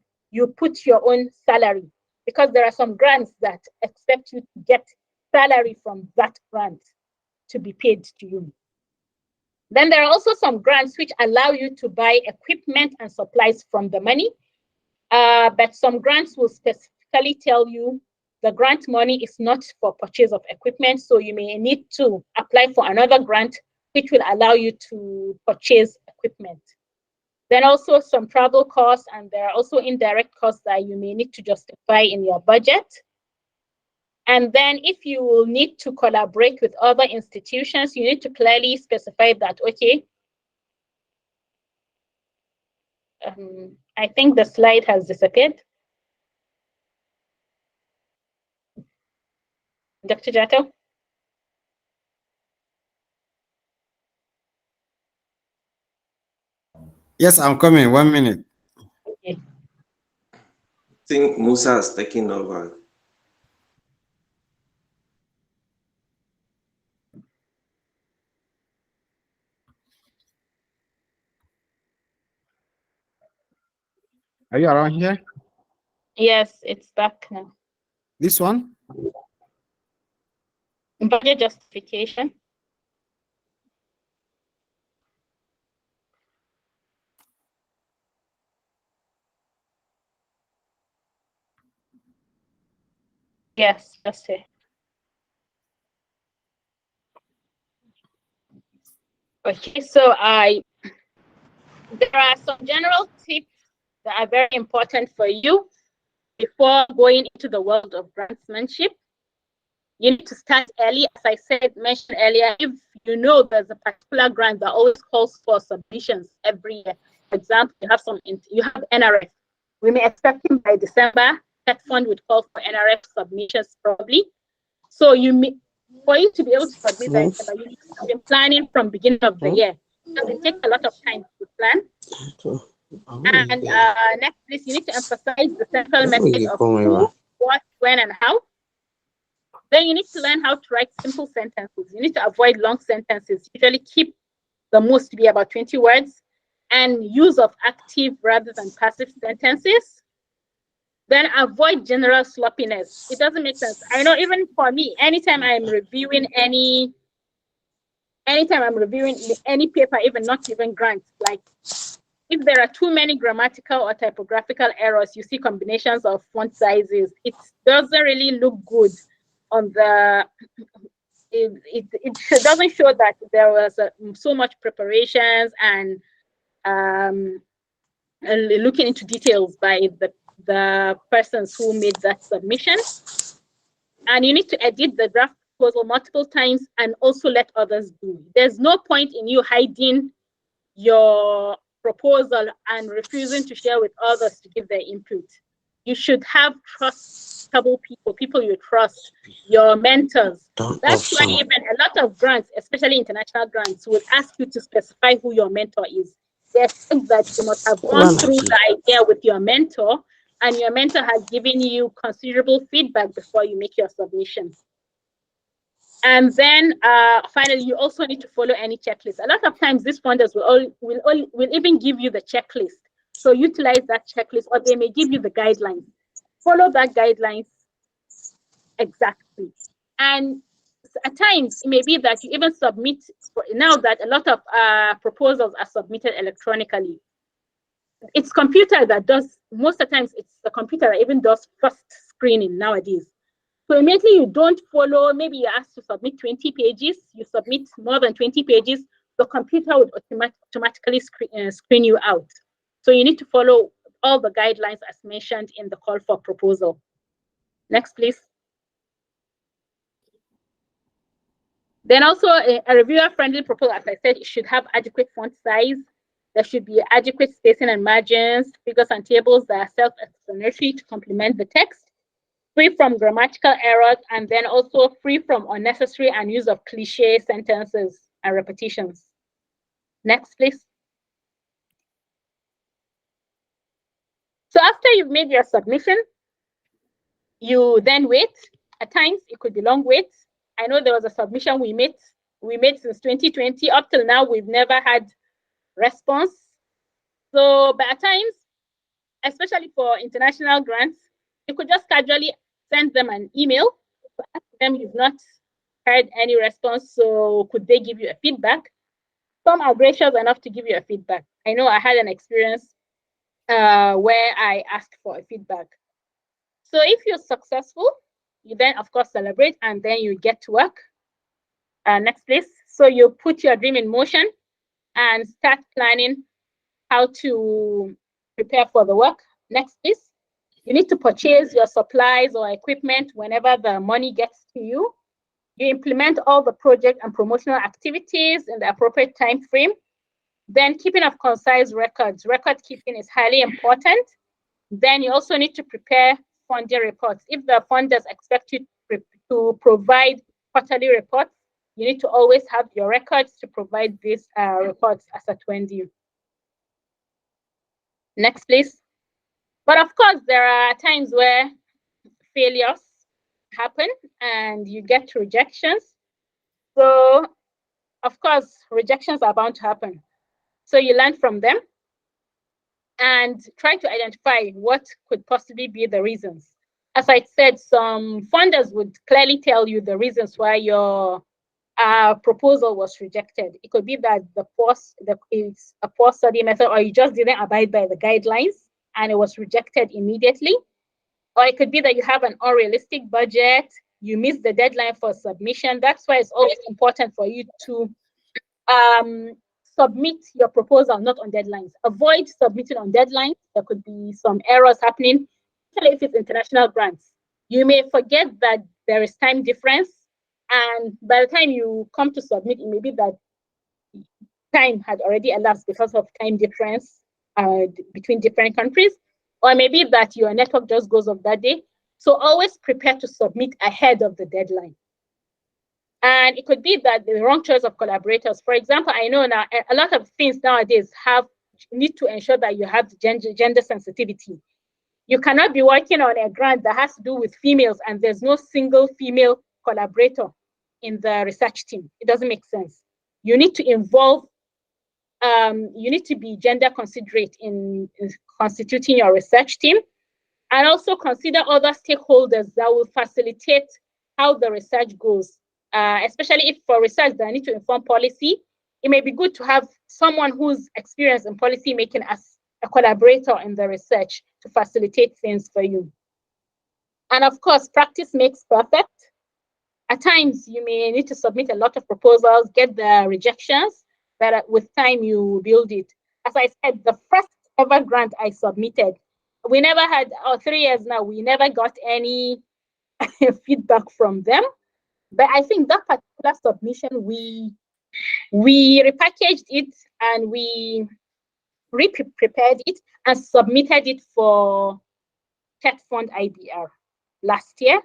put your own salary, because there are some grants that expect you to get salary from that grant to be paid to you. Then there are also some grants which allow you to buy equipment and supplies from the money, but some grants will specifically tell you the grant money is not for purchase of equipment, so you may need to apply for another grant which will allow you to purchase equipment. Then also some travel costs, and there are also indirect costs that you may need to justify in your budget. And then if you will need to collaborate with other institutions, you need to clearly specify that, okay, I think the slide has disappeared. Dr. Jato? Yes, I'm coming. 1 minute. Okay. I think Musa has taken over. Are you around here? Yes, it's back now. This one? Budget justification. Yes, that's it. Okay, so there are some general tips that are very important for you before going into the world of grantsmanship. You need to start early. As I mentioned earlier, if you know there's a particular grant that always calls for submissions every year. For example, you have NRF. We may expect him by December. That fund would call for NRF submissions probably. So for you to be able to submit that, you need to be planning from beginning of the year, because it takes a lot of time to plan. And next, please, you need to emphasize the central message of who, what, when, and how. Then you need to learn how to write simple sentences. You need to avoid long sentences. Usually keep the most to be about 20 words, and use of active rather than passive sentences. Then avoid general sloppiness. It doesn't make sense. I know even for me, anytime I'm reviewing any paper, even not even grants, like if there are too many grammatical or typographical errors, you see combinations of font sizes, it doesn't really look good on the, it doesn't show that there was so much preparations and looking into details by the persons who made that submission. And you need to edit the draft proposal multiple times and also let others do. There's no point in you hiding your proposal and refusing to share with others to give their input. You should have trustable people, people you trust, your mentors. That's why even a lot of grants, especially international grants, will ask you to specify who your mentor is. They expect that you must have gone through the idea with your mentor, and your mentor has given you considerable feedback before you make your submission. And then finally, you also need to follow any checklist. A lot of times, these funders will even give you the checklist. So utilize that checklist, or they may give you the guidelines. Follow that guidelines exactly. And at times, it may be that you even submit, now that a lot of proposals are submitted electronically. It's computer that does, most of the times, it's the computer that even does first screening nowadays. So immediately you don't follow, maybe you're asked to submit 20 pages, you submit more than 20 pages, the computer would automatically screen you out. So you need to follow all the guidelines as mentioned in the call for proposal. Next, please. Then also a reviewer-friendly proposal, as I said, it should have adequate font size. There should be adequate spacing and margins, figures and tables that are self-explanatory to complement the text, free from grammatical errors, and then also free from unnecessary and use of cliche sentences and repetitions. Next, please. So after you've made your submission, you then wait. At times, it could be long wait. I know there was a submission we made since 2020. Up till now, we've never had response. So, but at times, especially for international grants, you could just casually send them an email to ask them you've not heard any response, so could they give you a feedback? Some are gracious enough to give you a feedback. I know I had an experience where I asked for a feedback. So if you're successful, you then of course celebrate and then you get to work. Next, please. So you put your dream in motion and start planning how to prepare for the work. Next, please. You need to purchase your supplies or equipment whenever the money gets to you. You implement all the project and promotional activities in the appropriate time frame. Then keeping of concise records. Record keeping is highly important. Then you also need to prepare funding reports. If the funders expect you to provide quarterly reports, you need to always have your records to provide these reports as at when due. Next, please. But of course, there are times where failures happen and you get rejections. So, of course, rejections are bound to happen. So you learn from them and try to identify what could possibly be the reasons. As I said, some funders would clearly tell you the reasons why your proposal was rejected. It could be that it's a poor study method, or you just didn't abide by the guidelines and it was rejected immediately. Or it could be that you have an unrealistic budget, you missed the deadline for submission. That's why it's always important for you to submit your proposal not on deadlines. Avoid submitting on deadlines. There could be some errors happening, especially if it's international grants. You may forget that there is time difference, and by the time you come to submit, it may be that time had already elapsed because of time difference between different countries, or maybe that your network just goes off that day. So always prepare to submit ahead of the deadline. And it could be that the wrong choice of collaborators. For example, I know now a lot of things nowadays need to ensure that you have gender sensitivity. You cannot be working on a grant that has to do with females and there's no single female collaborator in the research team. It doesn't make sense. You need to involve, you need to be gender considerate in constituting your research team, and also consider other stakeholders that will facilitate how the research goes. Especially if for research that need to inform policy, it may be good to have someone who's experienced in policy making as a collaborator in the research to facilitate things for you. And of course, practice makes perfect. At times, you may need to submit a lot of proposals, get the rejections, but with time, you build it. As I said, the first ever grant I submitted, we never had, 3 years now, we never got any feedback from them. But I think that particular submission, we repackaged it and we prepared it and submitted it for TED Fund IBR last year.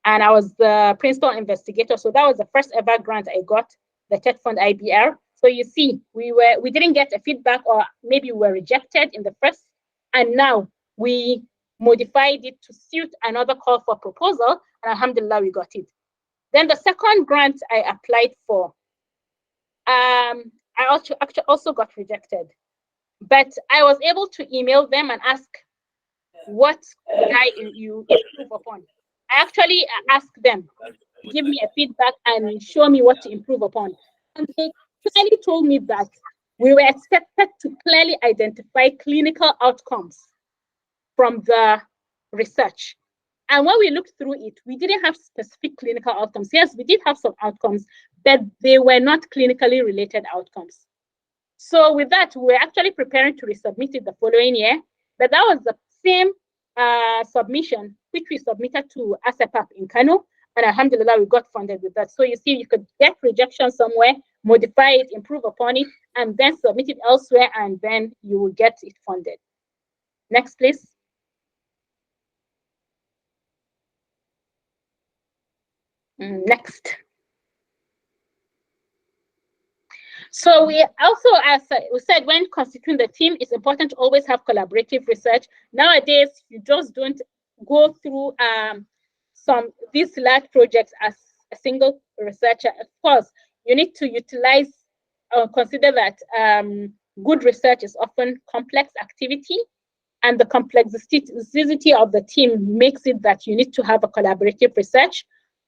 And I was the principal investigator. So that was the first ever grant I got, the TED Fund IBR. So you see, we didn't get a feedback, or maybe we were rejected in the first, and now we modified it to suit another call for proposal, and alhamdulillah, we got it. Then the second grant I applied for, I also got rejected, but I was able to email them and ask, what could you improve upon? I actually asked them, give me a feedback and show me what to improve upon. And they clearly told me that we were expected to clearly identify clinical outcomes from the research. And when we looked through it, we didn't have specific clinical outcomes. Yes, we did have some outcomes, but they were not clinically related outcomes. So with that, we're actually preparing to resubmit it the following year. But that was the same submission which we submitted to ASEPAP in Kano. And alhamdulillah, we got funded with that. So you see, you could get rejection somewhere, modify it, improve upon it, and then submit it elsewhere, and then you will get it funded. Next, please. Next. So we also, as we said, when constituting the team, it's important to always have collaborative research. Nowadays, you just don't go through these large projects as a single researcher. Of course, you need to utilize or consider that good research is often complex activity, and the complexity of the team makes it that you need to have a collaborative research.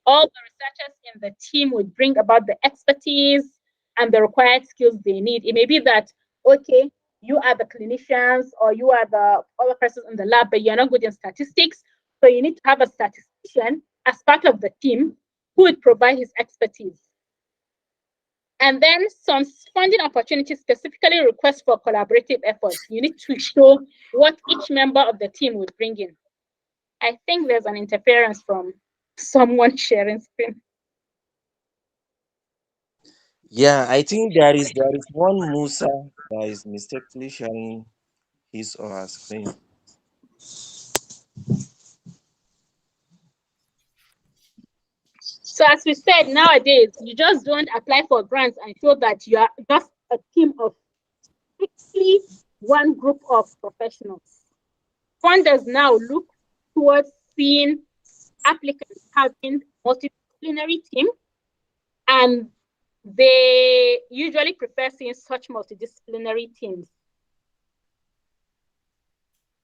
All the researchers in the team would bring about the expertise and the required skills they need. It may be that, okay, you are the clinicians or you are the other persons in the lab, but you're not good in statistics. So you need to have a statistician as part of the team who would provide his expertise. And then some funding opportunities specifically request for collaborative efforts. You need to show what each member of the team would bring in. I think there's an interference from someone sharing screen. Yeah, I think there is one Musa that is mistakenly sharing his or her screen. So as we said, nowadays, you just don't apply for grants and show that you are just a team of strictly one group of professionals. Funders now look towards seeing applicants having multidisciplinary team, and they usually prefer seeing such multidisciplinary teams.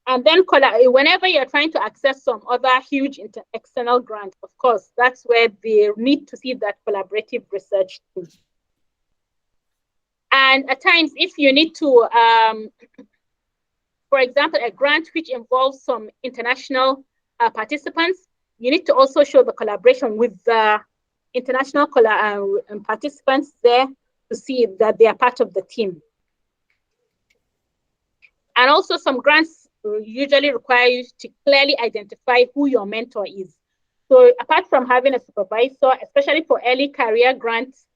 And then whenever you're trying to access some other huge external grant, of course, that's where they need to see that collaborative research team. And at times, if you need to, for example, a grant which involves some international participants, you need to also show the collaboration with the international participants there to see that they are part of the team. And also some grants usually require you to clearly identify who your mentor is. So apart from having a supervisor, especially for early career grants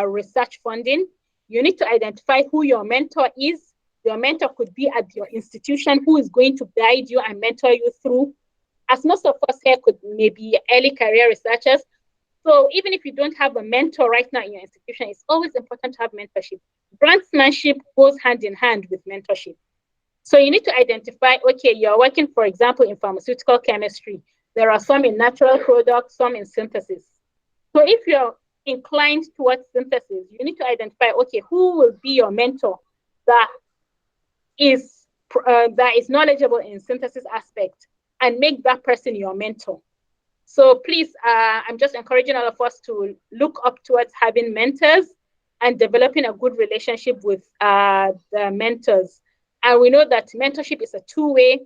research funding, you need to identify who your mentor is. Your mentor could be at your institution who is going to guide you and mentor you through. As most of us here could maybe early career researchers. So even if you don't have a mentor right now in your institution, it's always important to have mentorship. Grantsmanship goes hand in hand with mentorship. So you need to identify, okay, you're working, for example, in pharmaceutical chemistry. There are some in natural products, some in synthesis. So if you're inclined towards synthesis, you need to identify, okay, who will be your mentor that is knowledgeable in synthesis aspect, and make that person your mentor. So please, I'm just encouraging all of us to look up towards having mentors and developing a good relationship with the mentors. And we know that mentorship is a two-way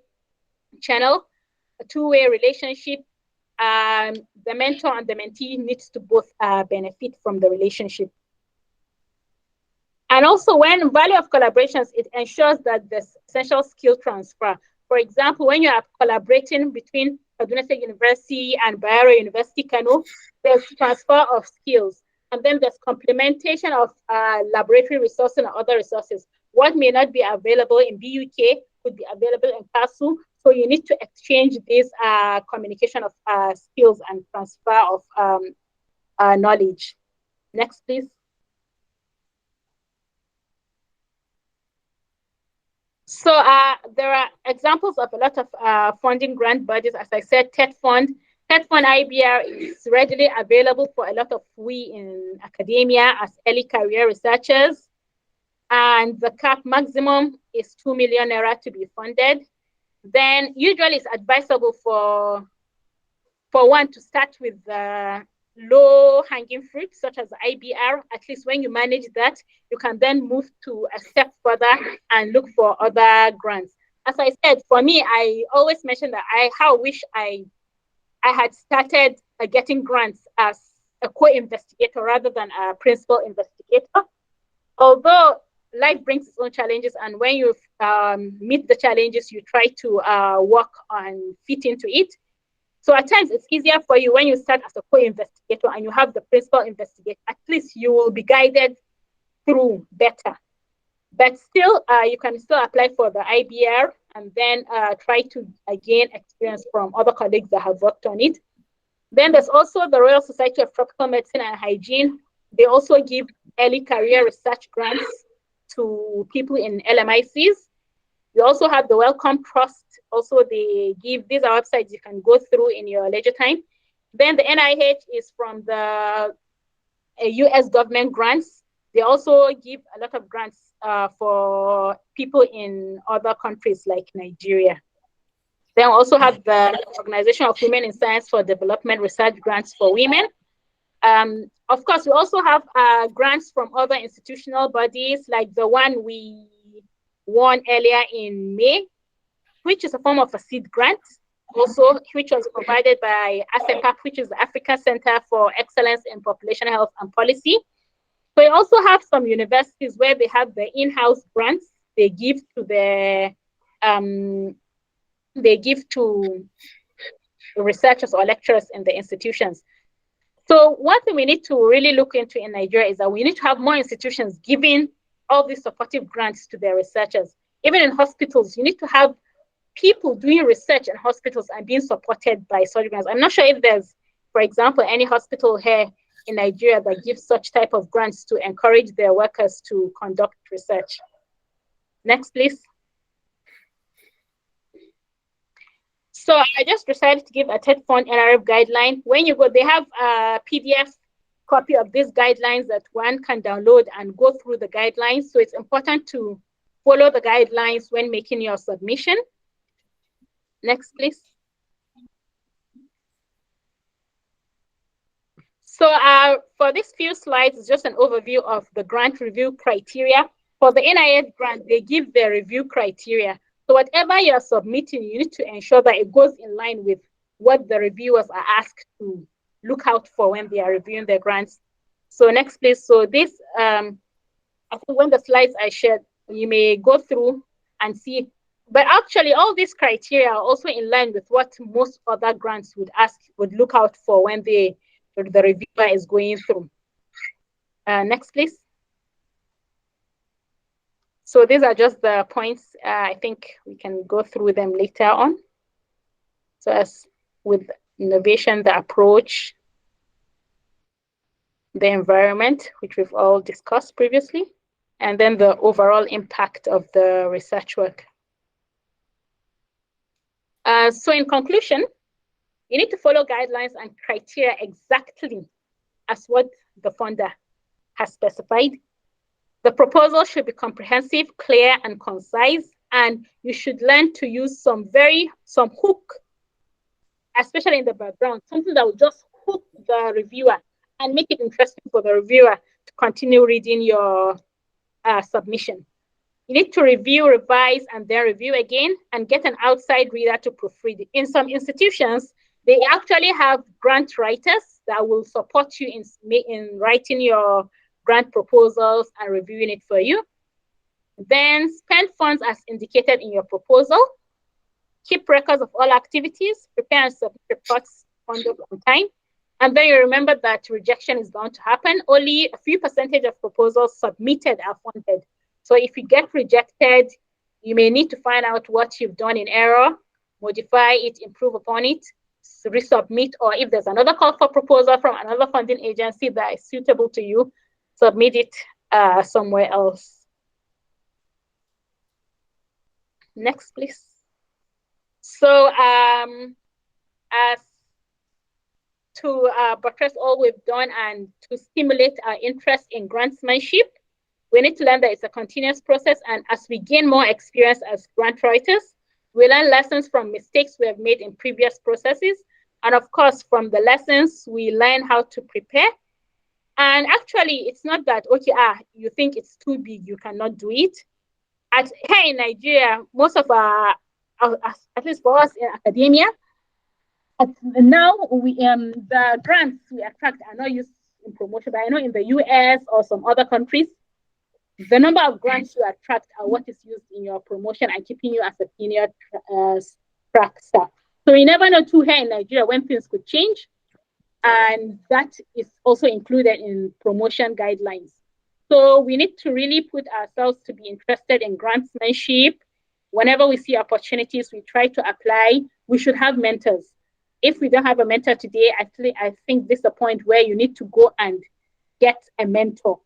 channel, a two-way relationship. The mentor and the mentee needs to both benefit from the relationship. And also, when value of collaborations, it ensures that there's essential skill transfer. For example, when you are collaborating between Kaduna State University and Bayero University, Kano, there's transfer of skills. And then there's complementation of laboratory resources and other resources. What may not be available in BUK could be available in KASU. So you need to exchange this communication of skills and transfer of knowledge. Next, please. So there are examples of a lot of funding grant bodies. As I said, TED Fund IBR is readily available for a lot of we in academia as early career researchers. And the cap maximum is 2 million naira to be funded. Then usually it's advisable for one to start with low hanging fruit, such as IBR. At least when you manage that, you can then move to a step further and look for other grants. As I said, for me, I always mention that I wish I had started getting grants as a co-investigator rather than a principal investigator. Although life brings its own challenges, and when you meet the challenges, you try to work on fit into it. So at times it's easier for you when you start as a co-investigator and you have the principal investigator. At least you will be guided through better. But still, you can still apply for the IBR and then try to gain experience from other colleagues that have worked on it. Then there's also the Royal Society of Tropical Medicine and Hygiene. They also give early career research grants to people in LMICs. We also have the Wellcome Trust. Also, they give, these are websites you can go through in your leisure time. Then the NIH is from the US government grants. They also give a lot of grants for people in other countries like Nigeria. Then we also have the Organization of Women in Science for Development research grants for women. Of course, we also have grants from other institutional bodies, like the one we won earlier in May, which is a form of a seed grant, also, which was provided by ASEPAP, which is the Africa Center for Excellence in Population Health and Policy. So we also have some universities where they have the in-house grants they give to the researchers or lecturers in the institutions. So one thing we need to really look into in Nigeria is that we need to have more institutions giving all these supportive grants to their researchers. Even in hospitals, you need to have people doing research in hospitals and being supported by such grants. I'm not sure if there's, for example, any hospital here in Nigeria that gives such type of grants to encourage their workers to conduct research. Next, please. So I just decided to give a TED Fund NRF guideline. When you go, they have a PDF copy of these guidelines that one can download and go through the guidelines. So it's important to follow the guidelines when making your submission. Next, please. So for these few slides, it's just an overview of the grant review criteria. For the NIH grant, they give their review criteria. So whatever you're submitting, you need to ensure that it goes in line with what the reviewers are asked to look out for when they are reviewing their grants. So next, please. So this, I think when the slides I shared, you may go through and see. But actually, all these criteria are also in line with what most other grants would look out for when the reviewer is going through. Next, please. So these are just the points. I think we can go through them later on. So as with innovation, the approach, the environment, which we've all discussed previously, and then the overall impact of the research work. So in conclusion, you need to follow guidelines and criteria exactly as what the funder has specified. The proposal should be comprehensive, clear, and concise, and you should learn to use some hook, especially in the background, something that will just hook the reviewer and make it interesting for the reviewer to continue reading your submission. You need to review, revise, and then review again, and get an outside reader to proofread it. In some institutions, they actually have grant writers that will support you in writing your grant proposals and reviewing it for you. Then spend funds as indicated in your proposal. keep records of all activities, prepare and submit reports funded on time. And then you remember that rejection is bound to happen. Only a few percentage of proposals submitted are funded. So if you get rejected, you may need to find out what you've done in error, modify it, improve upon it, resubmit, or if there's another call for proposal from another funding agency that is suitable to you, submit it somewhere else. Next, please. So as to buttress all we've done and to stimulate our interest in grantsmanship, we need to learn that it's a continuous process. And as we gain more experience as grant writers, we learn lessons from mistakes we have made in previous processes. And of course, from the lessons, we learn how to prepare. And actually, it's not that, okay, you think it's too big, you cannot do it. Here in Nigeria, most of our, at least for us in academia, now the grants we attract are not used in promotion, but I know in the US or some other countries, the number of grants you attract are what is used in your promotion and keeping you as a senior track staff. So you never know too here in Nigeria when things could change. And that is also included in promotion guidelines. So we need to really put ourselves to be interested in grantsmanship. Whenever we see opportunities, we try to apply. We should have mentors. If we don't have a mentor today, actually, I think this is a point where you need to go and get a mentor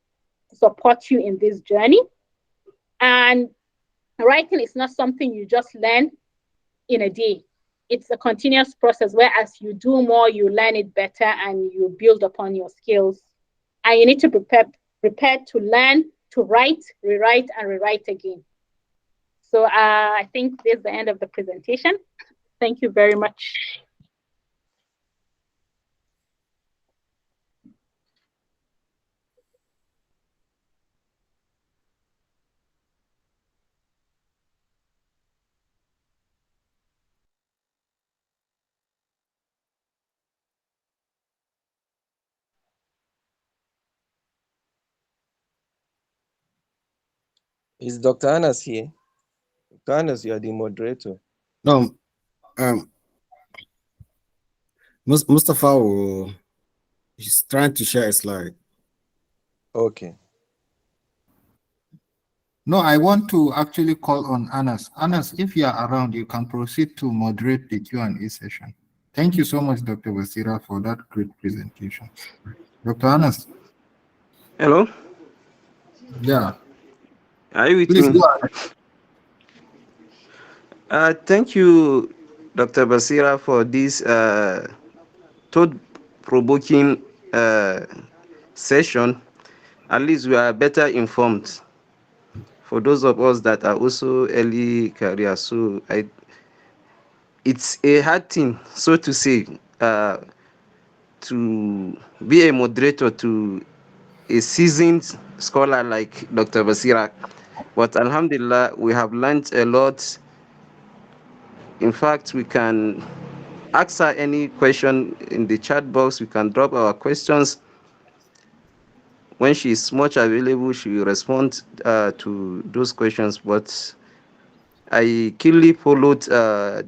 to support you in this journey. And writing is not something you just learn in a day. It's a continuous process where as you do more, you learn it better and you build upon your skills. And you need to prepare to learn, to write, rewrite, and rewrite again. So I think this is the end of the presentation. Thank you very much. Is Dr. Anas here? Dr. Anas, you are the moderator. No, Mustafa he's trying to share a slide. Okay. No, I want to actually call on Anas. Anas, if you are around, you can proceed to moderate the Q&A session. Thank you so much, Dr. Basira, for that great presentation. Dr. Anas. Hello? Yeah. Are you with Please me? go ahead. Thank you, Dr. Basira, for this thought-provoking session. At least we are better informed for those of us that are also early career. So it's a hard thing, so to say, to be a moderator to a seasoned scholar like Dr. Basira. But Alhamdulillah, we have learned a lot. In fact, we can ask her any question in the chat box. We can drop our questions. When she is much available, she will respond to those questions. But I keenly followed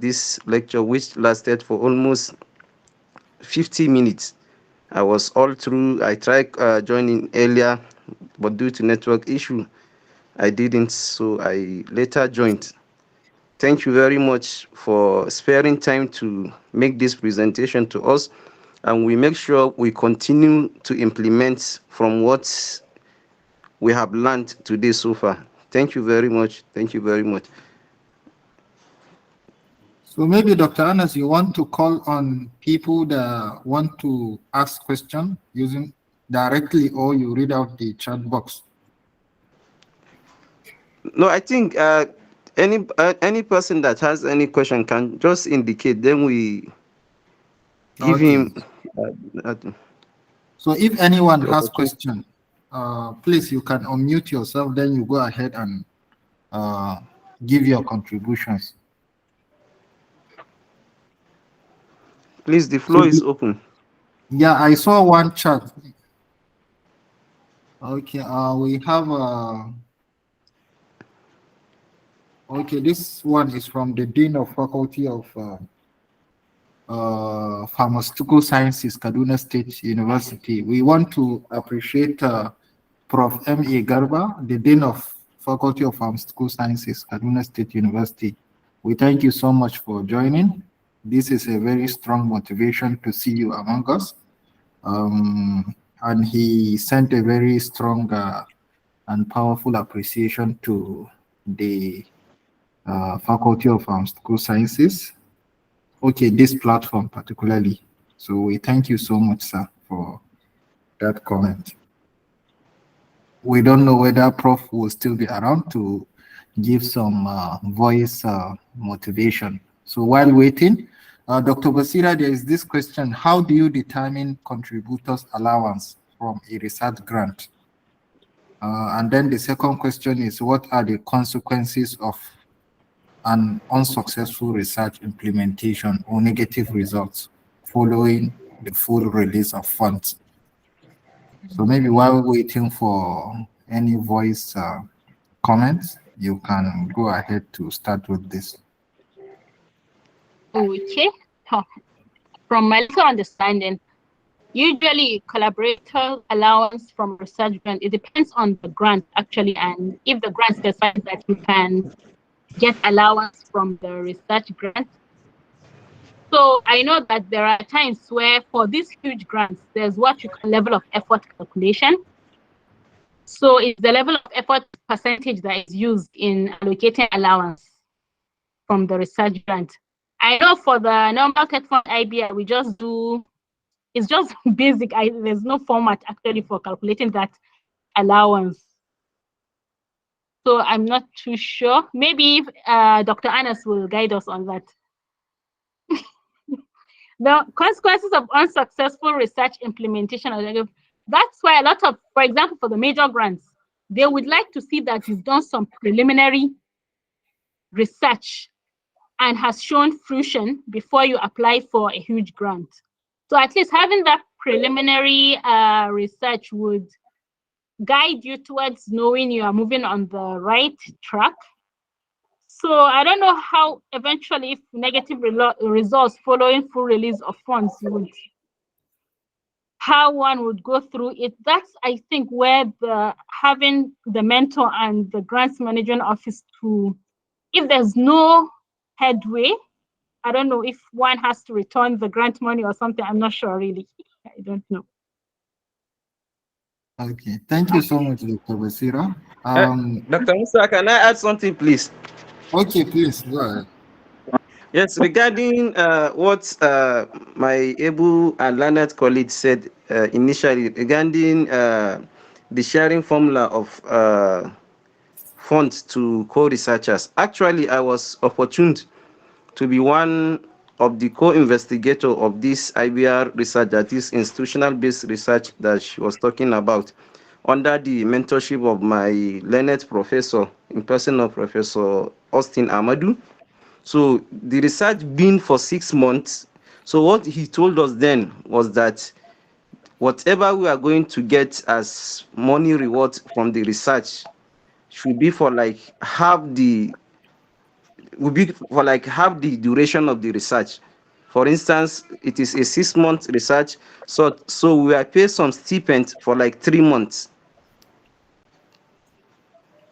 this lecture, which lasted for almost 50 minutes. I was all through. I tried joining earlier, but due to network issue, I didn't. So I later joined. Thank you very much for sparing time to make this presentation to us. And we make sure we continue to implement from what we have learned today so far. Thank you very much. Thank you very much. So maybe, Dr. Anas, you want to call on people that want to ask questions using directly, or you read out the chat box? No, I think any person that has any question can just indicate, then we give him. So if anyone has question, please, you can unmute yourself, then you go ahead and give your contributions. Please, the floor is open. Yeah, I saw one chat. Okay, we have Okay, this one is from the Dean of Faculty of Pharmaceutical Sciences, Kaduna State University. We want to appreciate Prof. M.A. Garba, the Dean of Faculty of Pharmaceutical Sciences, Kaduna State University. We thank you so much for joining. This is a very strong motivation to see you among us. And he sent a very strong and powerful appreciation to the Faculty of Pharmaceutical Sciences. Okay, this platform particularly. So we thank you so much, sir, for that comment. We don't know whether Prof will still be around to give some voice motivation. So while waiting, Dr. Basira, there is this question: how do you determine contributors' allowance from a research grant? And then the second question is, what are the consequences of an unsuccessful research implementation or negative results following the full release of funds? So maybe while waiting for any voice comments, you can go ahead to start with this. Okay. From my little understanding, usually collaborator allowance from research grant, it depends on the grant actually, and if the grant specifies that you can get allowance from the research grant. So I know that there are times where for these huge grants, there's what you call level of effort calculation. So it's the level of effort percentage that is used in allocating allowance from the research grant. I know for the normal TED fund IBI, we just do, it's just basic. There's no format actually for calculating that allowance. So I'm not too sure. Maybe Dr. Anas will guide us on that. The consequences of unsuccessful research implementation, that's why a lot of, for example, for the major grants, they would like to see that you've done some preliminary research and has shown fruition before you apply for a huge grant. So at least having that preliminary research would guide you towards knowing you are moving on the right track. So I don't know how eventually, if negative results following full release of funds would, how one would go through it. That's, I think, where the having the mentor and the grants management office to, if there's no headway, I don't know if one has to return the grant money or something. I'm not sure really. I don't know. Okay, thank you so much, Dr. Basira. Dr. Musa, can I add something, please? Okay, please go ahead. Yes, regarding what my able and learned colleague said initially regarding the sharing formula of funds to co-researchers. Actually, I was opportuned to be one of the co-investigator of this IBR research, that is institutional-based research that she was talking about, under the mentorship of my learned professor, in person of Professor Austin Amadou. So the research been for 6 months. So what he told us then was that whatever we are going to get as money rewards from the research should be for like half the duration of the research. For instance, it is a 6-month research, so we are paid some stipend for like 3 months.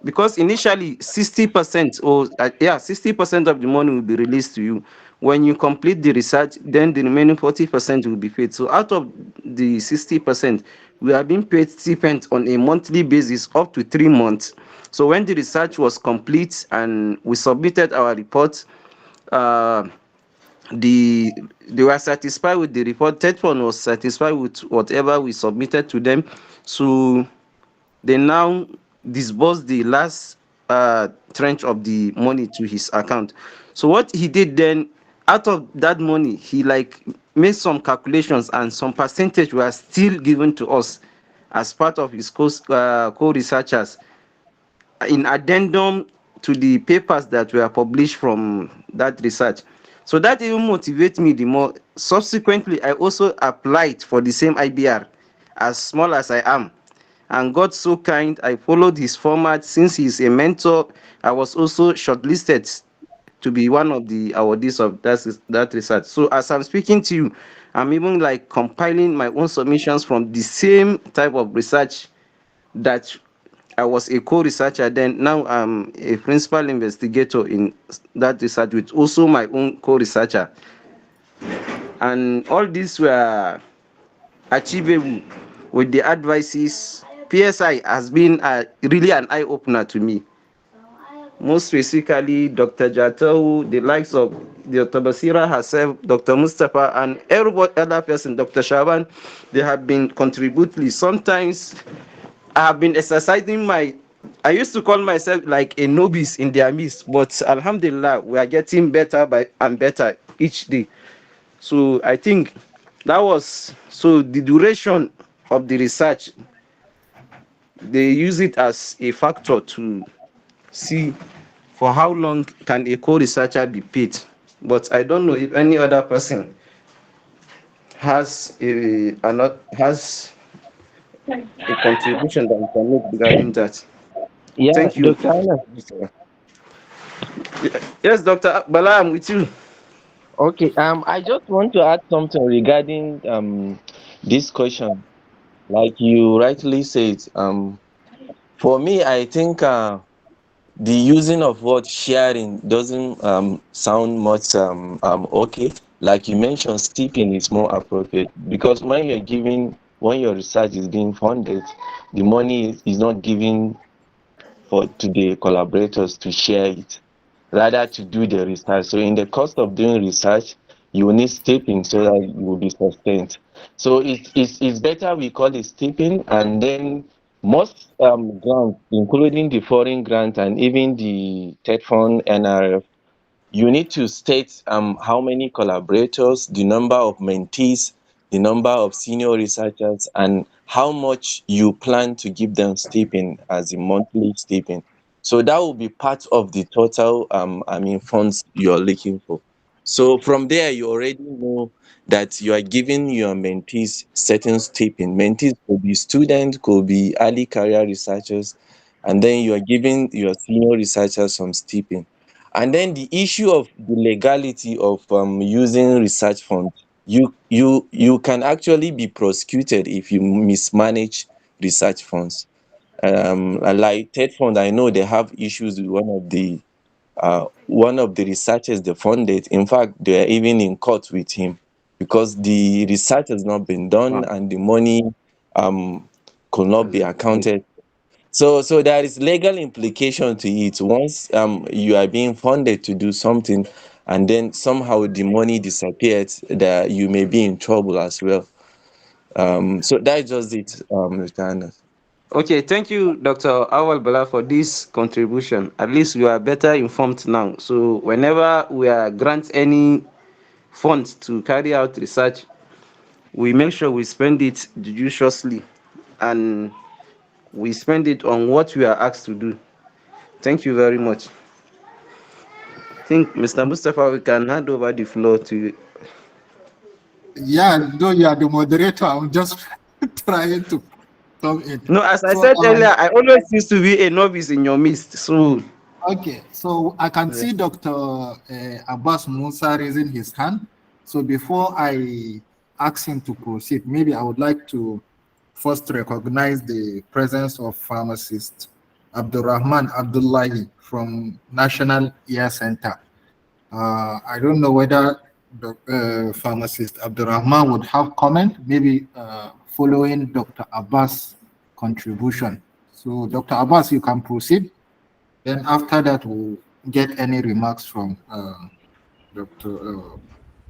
Because initially 60% or 60% of the money will be released to you. When you complete the research, then the remaining 40% will be paid. So out of the 60%, we are being paid stipend on a monthly basis up to 3 months. So when the research was complete and we submitted our report, they were satisfied with the report. TEDFund was satisfied with whatever we submitted to them. So they now disbursed the last tranche of the money to his account. So what he did then, out of that money, he like made some calculations, and some percentage were still given to us as part of his co-researchers in addendum to the papers that were published from that research. So that even motivates me the more. Subsequently, I also applied for the same IBR, as small as I am. And God so kind, I followed his format. Since he's a mentor, I was also shortlisted to be one of the awardees of that research. So as I'm speaking to you, I'm even like compiling my own submissions from the same type of research that I was a co-researcher then. Now I'm a principal investigator in that research with also my own co-researcher. And all these were achievable with the advices. PSI has been really an eye-opener to me. Most specifically, Dr. Jatau, the likes of Dr. Basira herself, Dr. Mustafa, and every other person, Dr. Shaban, they have been contributory. Sometimes I have been exercising I used to call myself like a novice in their midst, but Alhamdulillah, we are getting better and better each day. So I think so the duration of the research, they use it as a factor to see for how long can a co-researcher be paid. But I don't know if any other person has has a contribution that we can make regarding that. Yeah, Thank you. Dr. Anas. Yes, Dr. Bala, I'm with you. Okay, I just want to add something regarding this question. Like you rightly said, for me, I think the using of word sharing doesn't sound much okay. Like you mentioned, steeping is more appropriate because when your research is being funded, the money is not given to the collaborators to share it, rather to do the research. So in the cost of doing research, you will need steeping so that you will be sustained. So it's better we call it steeping, and then most grants, including the foreign grant and even the TED fund, NRF, you need to state how many collaborators, the number of mentees, the number of senior researchers, and how much you plan to give them stipend as a monthly stipend. So that will be part of the total funds you're looking for. So from there you already know that you are giving your mentees certain stipend. Mentees could be students, could be early career researchers, and then you are giving your senior researchers some stipend. And then the issue of the legality of using research funds, you can actually be prosecuted if you mismanage research funds. Like TED Fund, I know they have issues with one of the researchers they funded. In fact, they are even in court with him because the research has not been done and the money could not be accounted. So there is legal implication to it. Once you are being funded to do something and then somehow the money disappears, that you may be in trouble as well. So that's just it, Mr. Anas. Okay, thank you, Dr. Awal Bala, for this contribution. At least we are better informed now. So whenever we are grant any funds to carry out research, we make sure we spend it judiciously and we spend it on what we are asked to do. Thank you very much. I think, Mr. Mustafa, we can hand over the floor to you. Yeah, though you are the moderator, I'm just trying to come in. No, as I said earlier, I always used to be a novice in your midst. So Okay, so I can see Dr. Abbas Musa raising his hand. So before I ask him to proceed, maybe I would like to first recognize the presence of pharmacist Abdurrahman Abdullahi from National Ear Center. I don't know whether the pharmacist Abdurrahman would have comment, maybe following Dr. Abbas' contribution. So Dr. Abbas, you can proceed. Then after that, we'll get any remarks from Dr.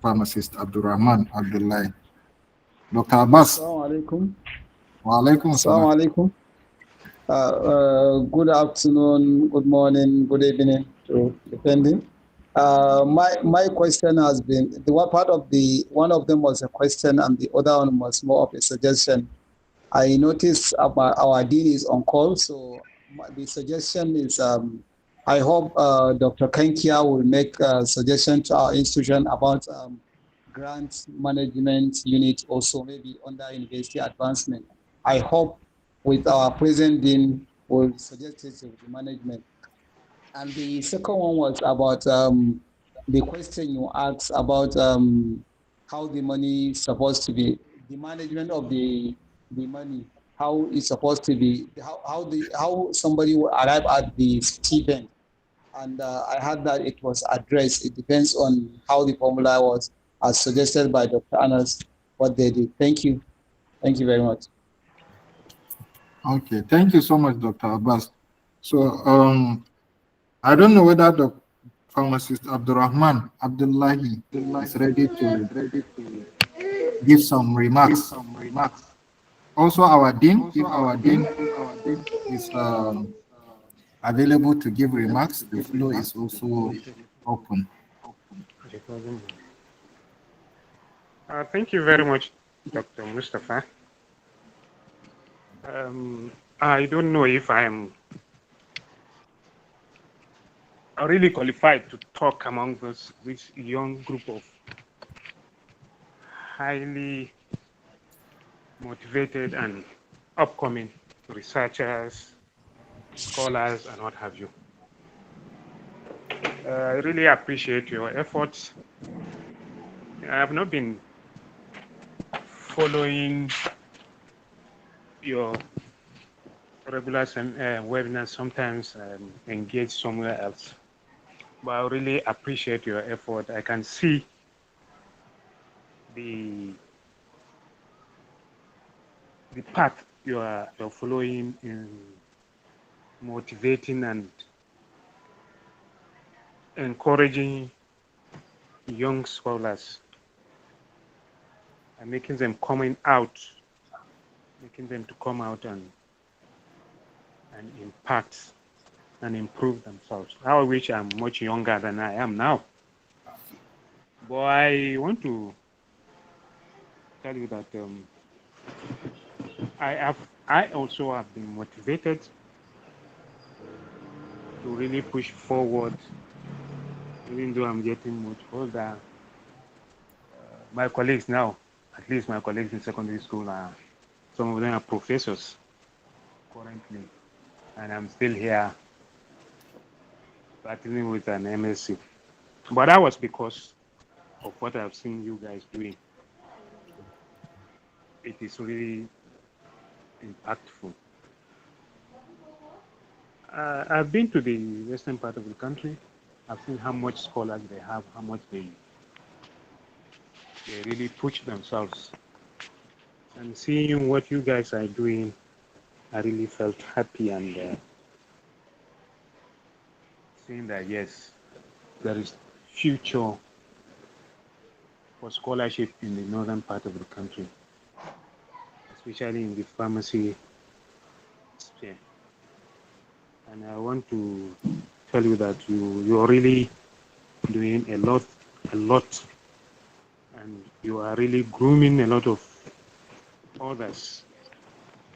Pharmacist Abdurrahman Abdullahi. Dr. Abbas. Assalamu alaikum. Wa alaikum Assalamu assalam. alaikum. Good afternoon, good morning, good evening to depending. My question has been one of them was a question and the other one was more of a suggestion. I noticed our dean is on call, so the suggestion is I hope Dr. Kankia will make a suggestion to our institution about grant management unit also maybe under university advancement. I hope with our present dean, we'll suggest it to the management. And the second one was about the question you asked about how the money is supposed to be, the management of the money, how it's supposed to be, how somebody will arrive at the stipend. And I heard that it was addressed. It depends on how the formula was, as suggested by Dr. Anas, what they did. Thank you. Thank you very much. Okay, thank you so much, Dr. Abbas. So I don't know whether the pharmacist Abdurrahman Abdullahi is ready to give some remarks. Also, our dean, if our dean is available to give remarks, the floor is also open. Thank you very much, Dr. Mustafa. I don't know if I'm really qualified to talk among this young group of highly motivated and upcoming researchers, scholars, and what have you. I really appreciate your efforts. I have not been following your regular webinars, sometimes engage somewhere else. But I really appreciate your effort. I can see the path you're following in motivating and encouraging young scholars and making them to come out and impact and improve themselves. I wish I'm much younger than I am now. But I want to tell you that I also have been motivated to really push forward, even though I'm getting much older. My colleagues now, at least my colleagues in secondary school, some of them are professors currently, and I'm still here battling with an MSc. But that was because of what I've seen you guys doing. It is really impactful. I've been to the western part of the country. I've seen how much scholars they have, how much they really push themselves. And seeing what you guys are doing, I really felt happy and seeing that, yes, there is future for scholarship in the northern part of the country, especially in the pharmacy sphere. And I want to tell you that you're really doing a lot, and you are really grooming a lot of others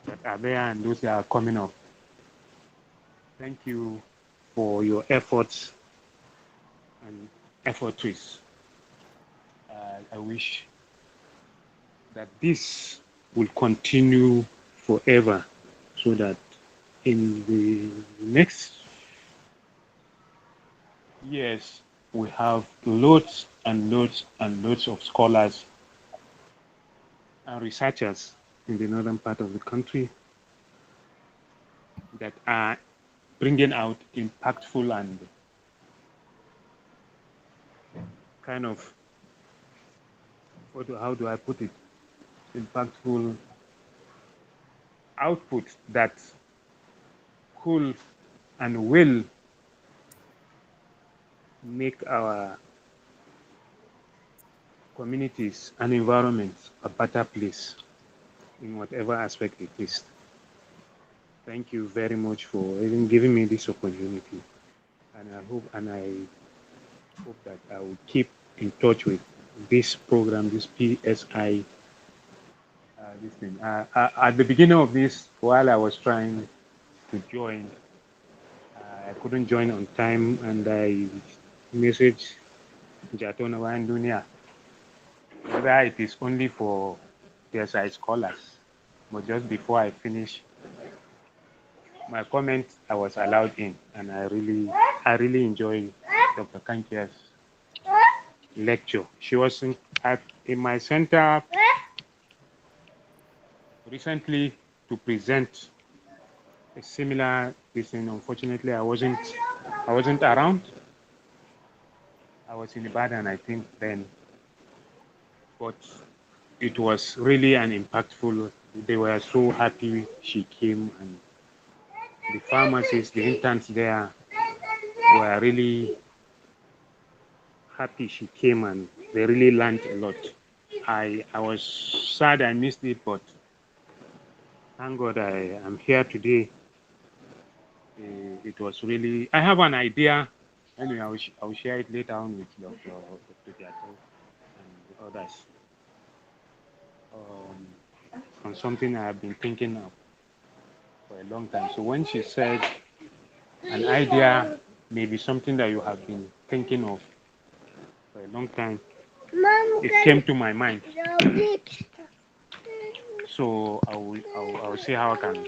that are there and those that are coming up. Thank you for your efforts and effortries. I wish that this will continue forever, so that in the next years we have loads and loads of scholars and researchers in the northern part of the country that are bringing out impactful and kind of, how do I put it, impactful output that could and will make our communities and environments a better place in whatever aspect it is. Thank you very much for even giving me this opportunity, and I hope that I will keep in touch with this program, this PSI. This thing. At the beginning of this, while I was trying to join, I couldn't join on time, and I messaged Jatona Dunia whether it is only for PSI scholars. But just before I finish my comment, I was allowed in, and I really enjoy Dr. Kankia's lecture. She was in my center recently to present a similar thing. Unfortunately, I wasn't around. I was in Ibadan, I think, then. But it was really an impactful. They were so happy she came, and the pharmacists, the interns there were really happy she came, and they really learned a lot. I was sad I missed it, but thank God I am here today. It was really, I have an idea. Anyway, I will share it later on with Dr. Diato and the others on something I have been thinking of for a long time. So when she said an idea may be something that you have been thinking of for a long time, it came to my mind. So I will see how I can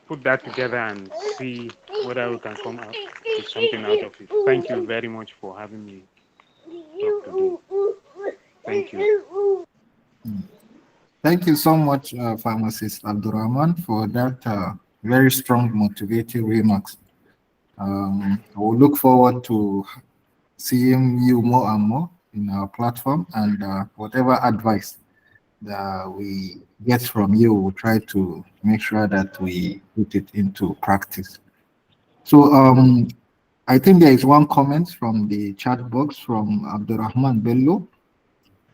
put that together and see whether we can come out with something out of it. Thank you very much for having me talk today. Thank you. Thank you so much, Pharmacist Abdurrahman, for that very strong motivating remarks. I will look forward to seeing you more and more in our platform, and whatever advice that we get from you, we'll try to make sure that we put it into practice. So I think there is one comment from the chat box from Abdurrahman Bello.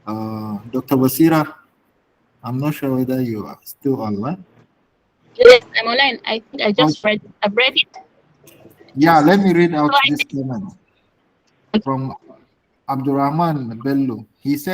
Dr. Basira, I'm not sure whether you are still online. Yes, I'm online. I think I just read it. Yeah, let me read out this comment from Abdurrahman Bello. He said,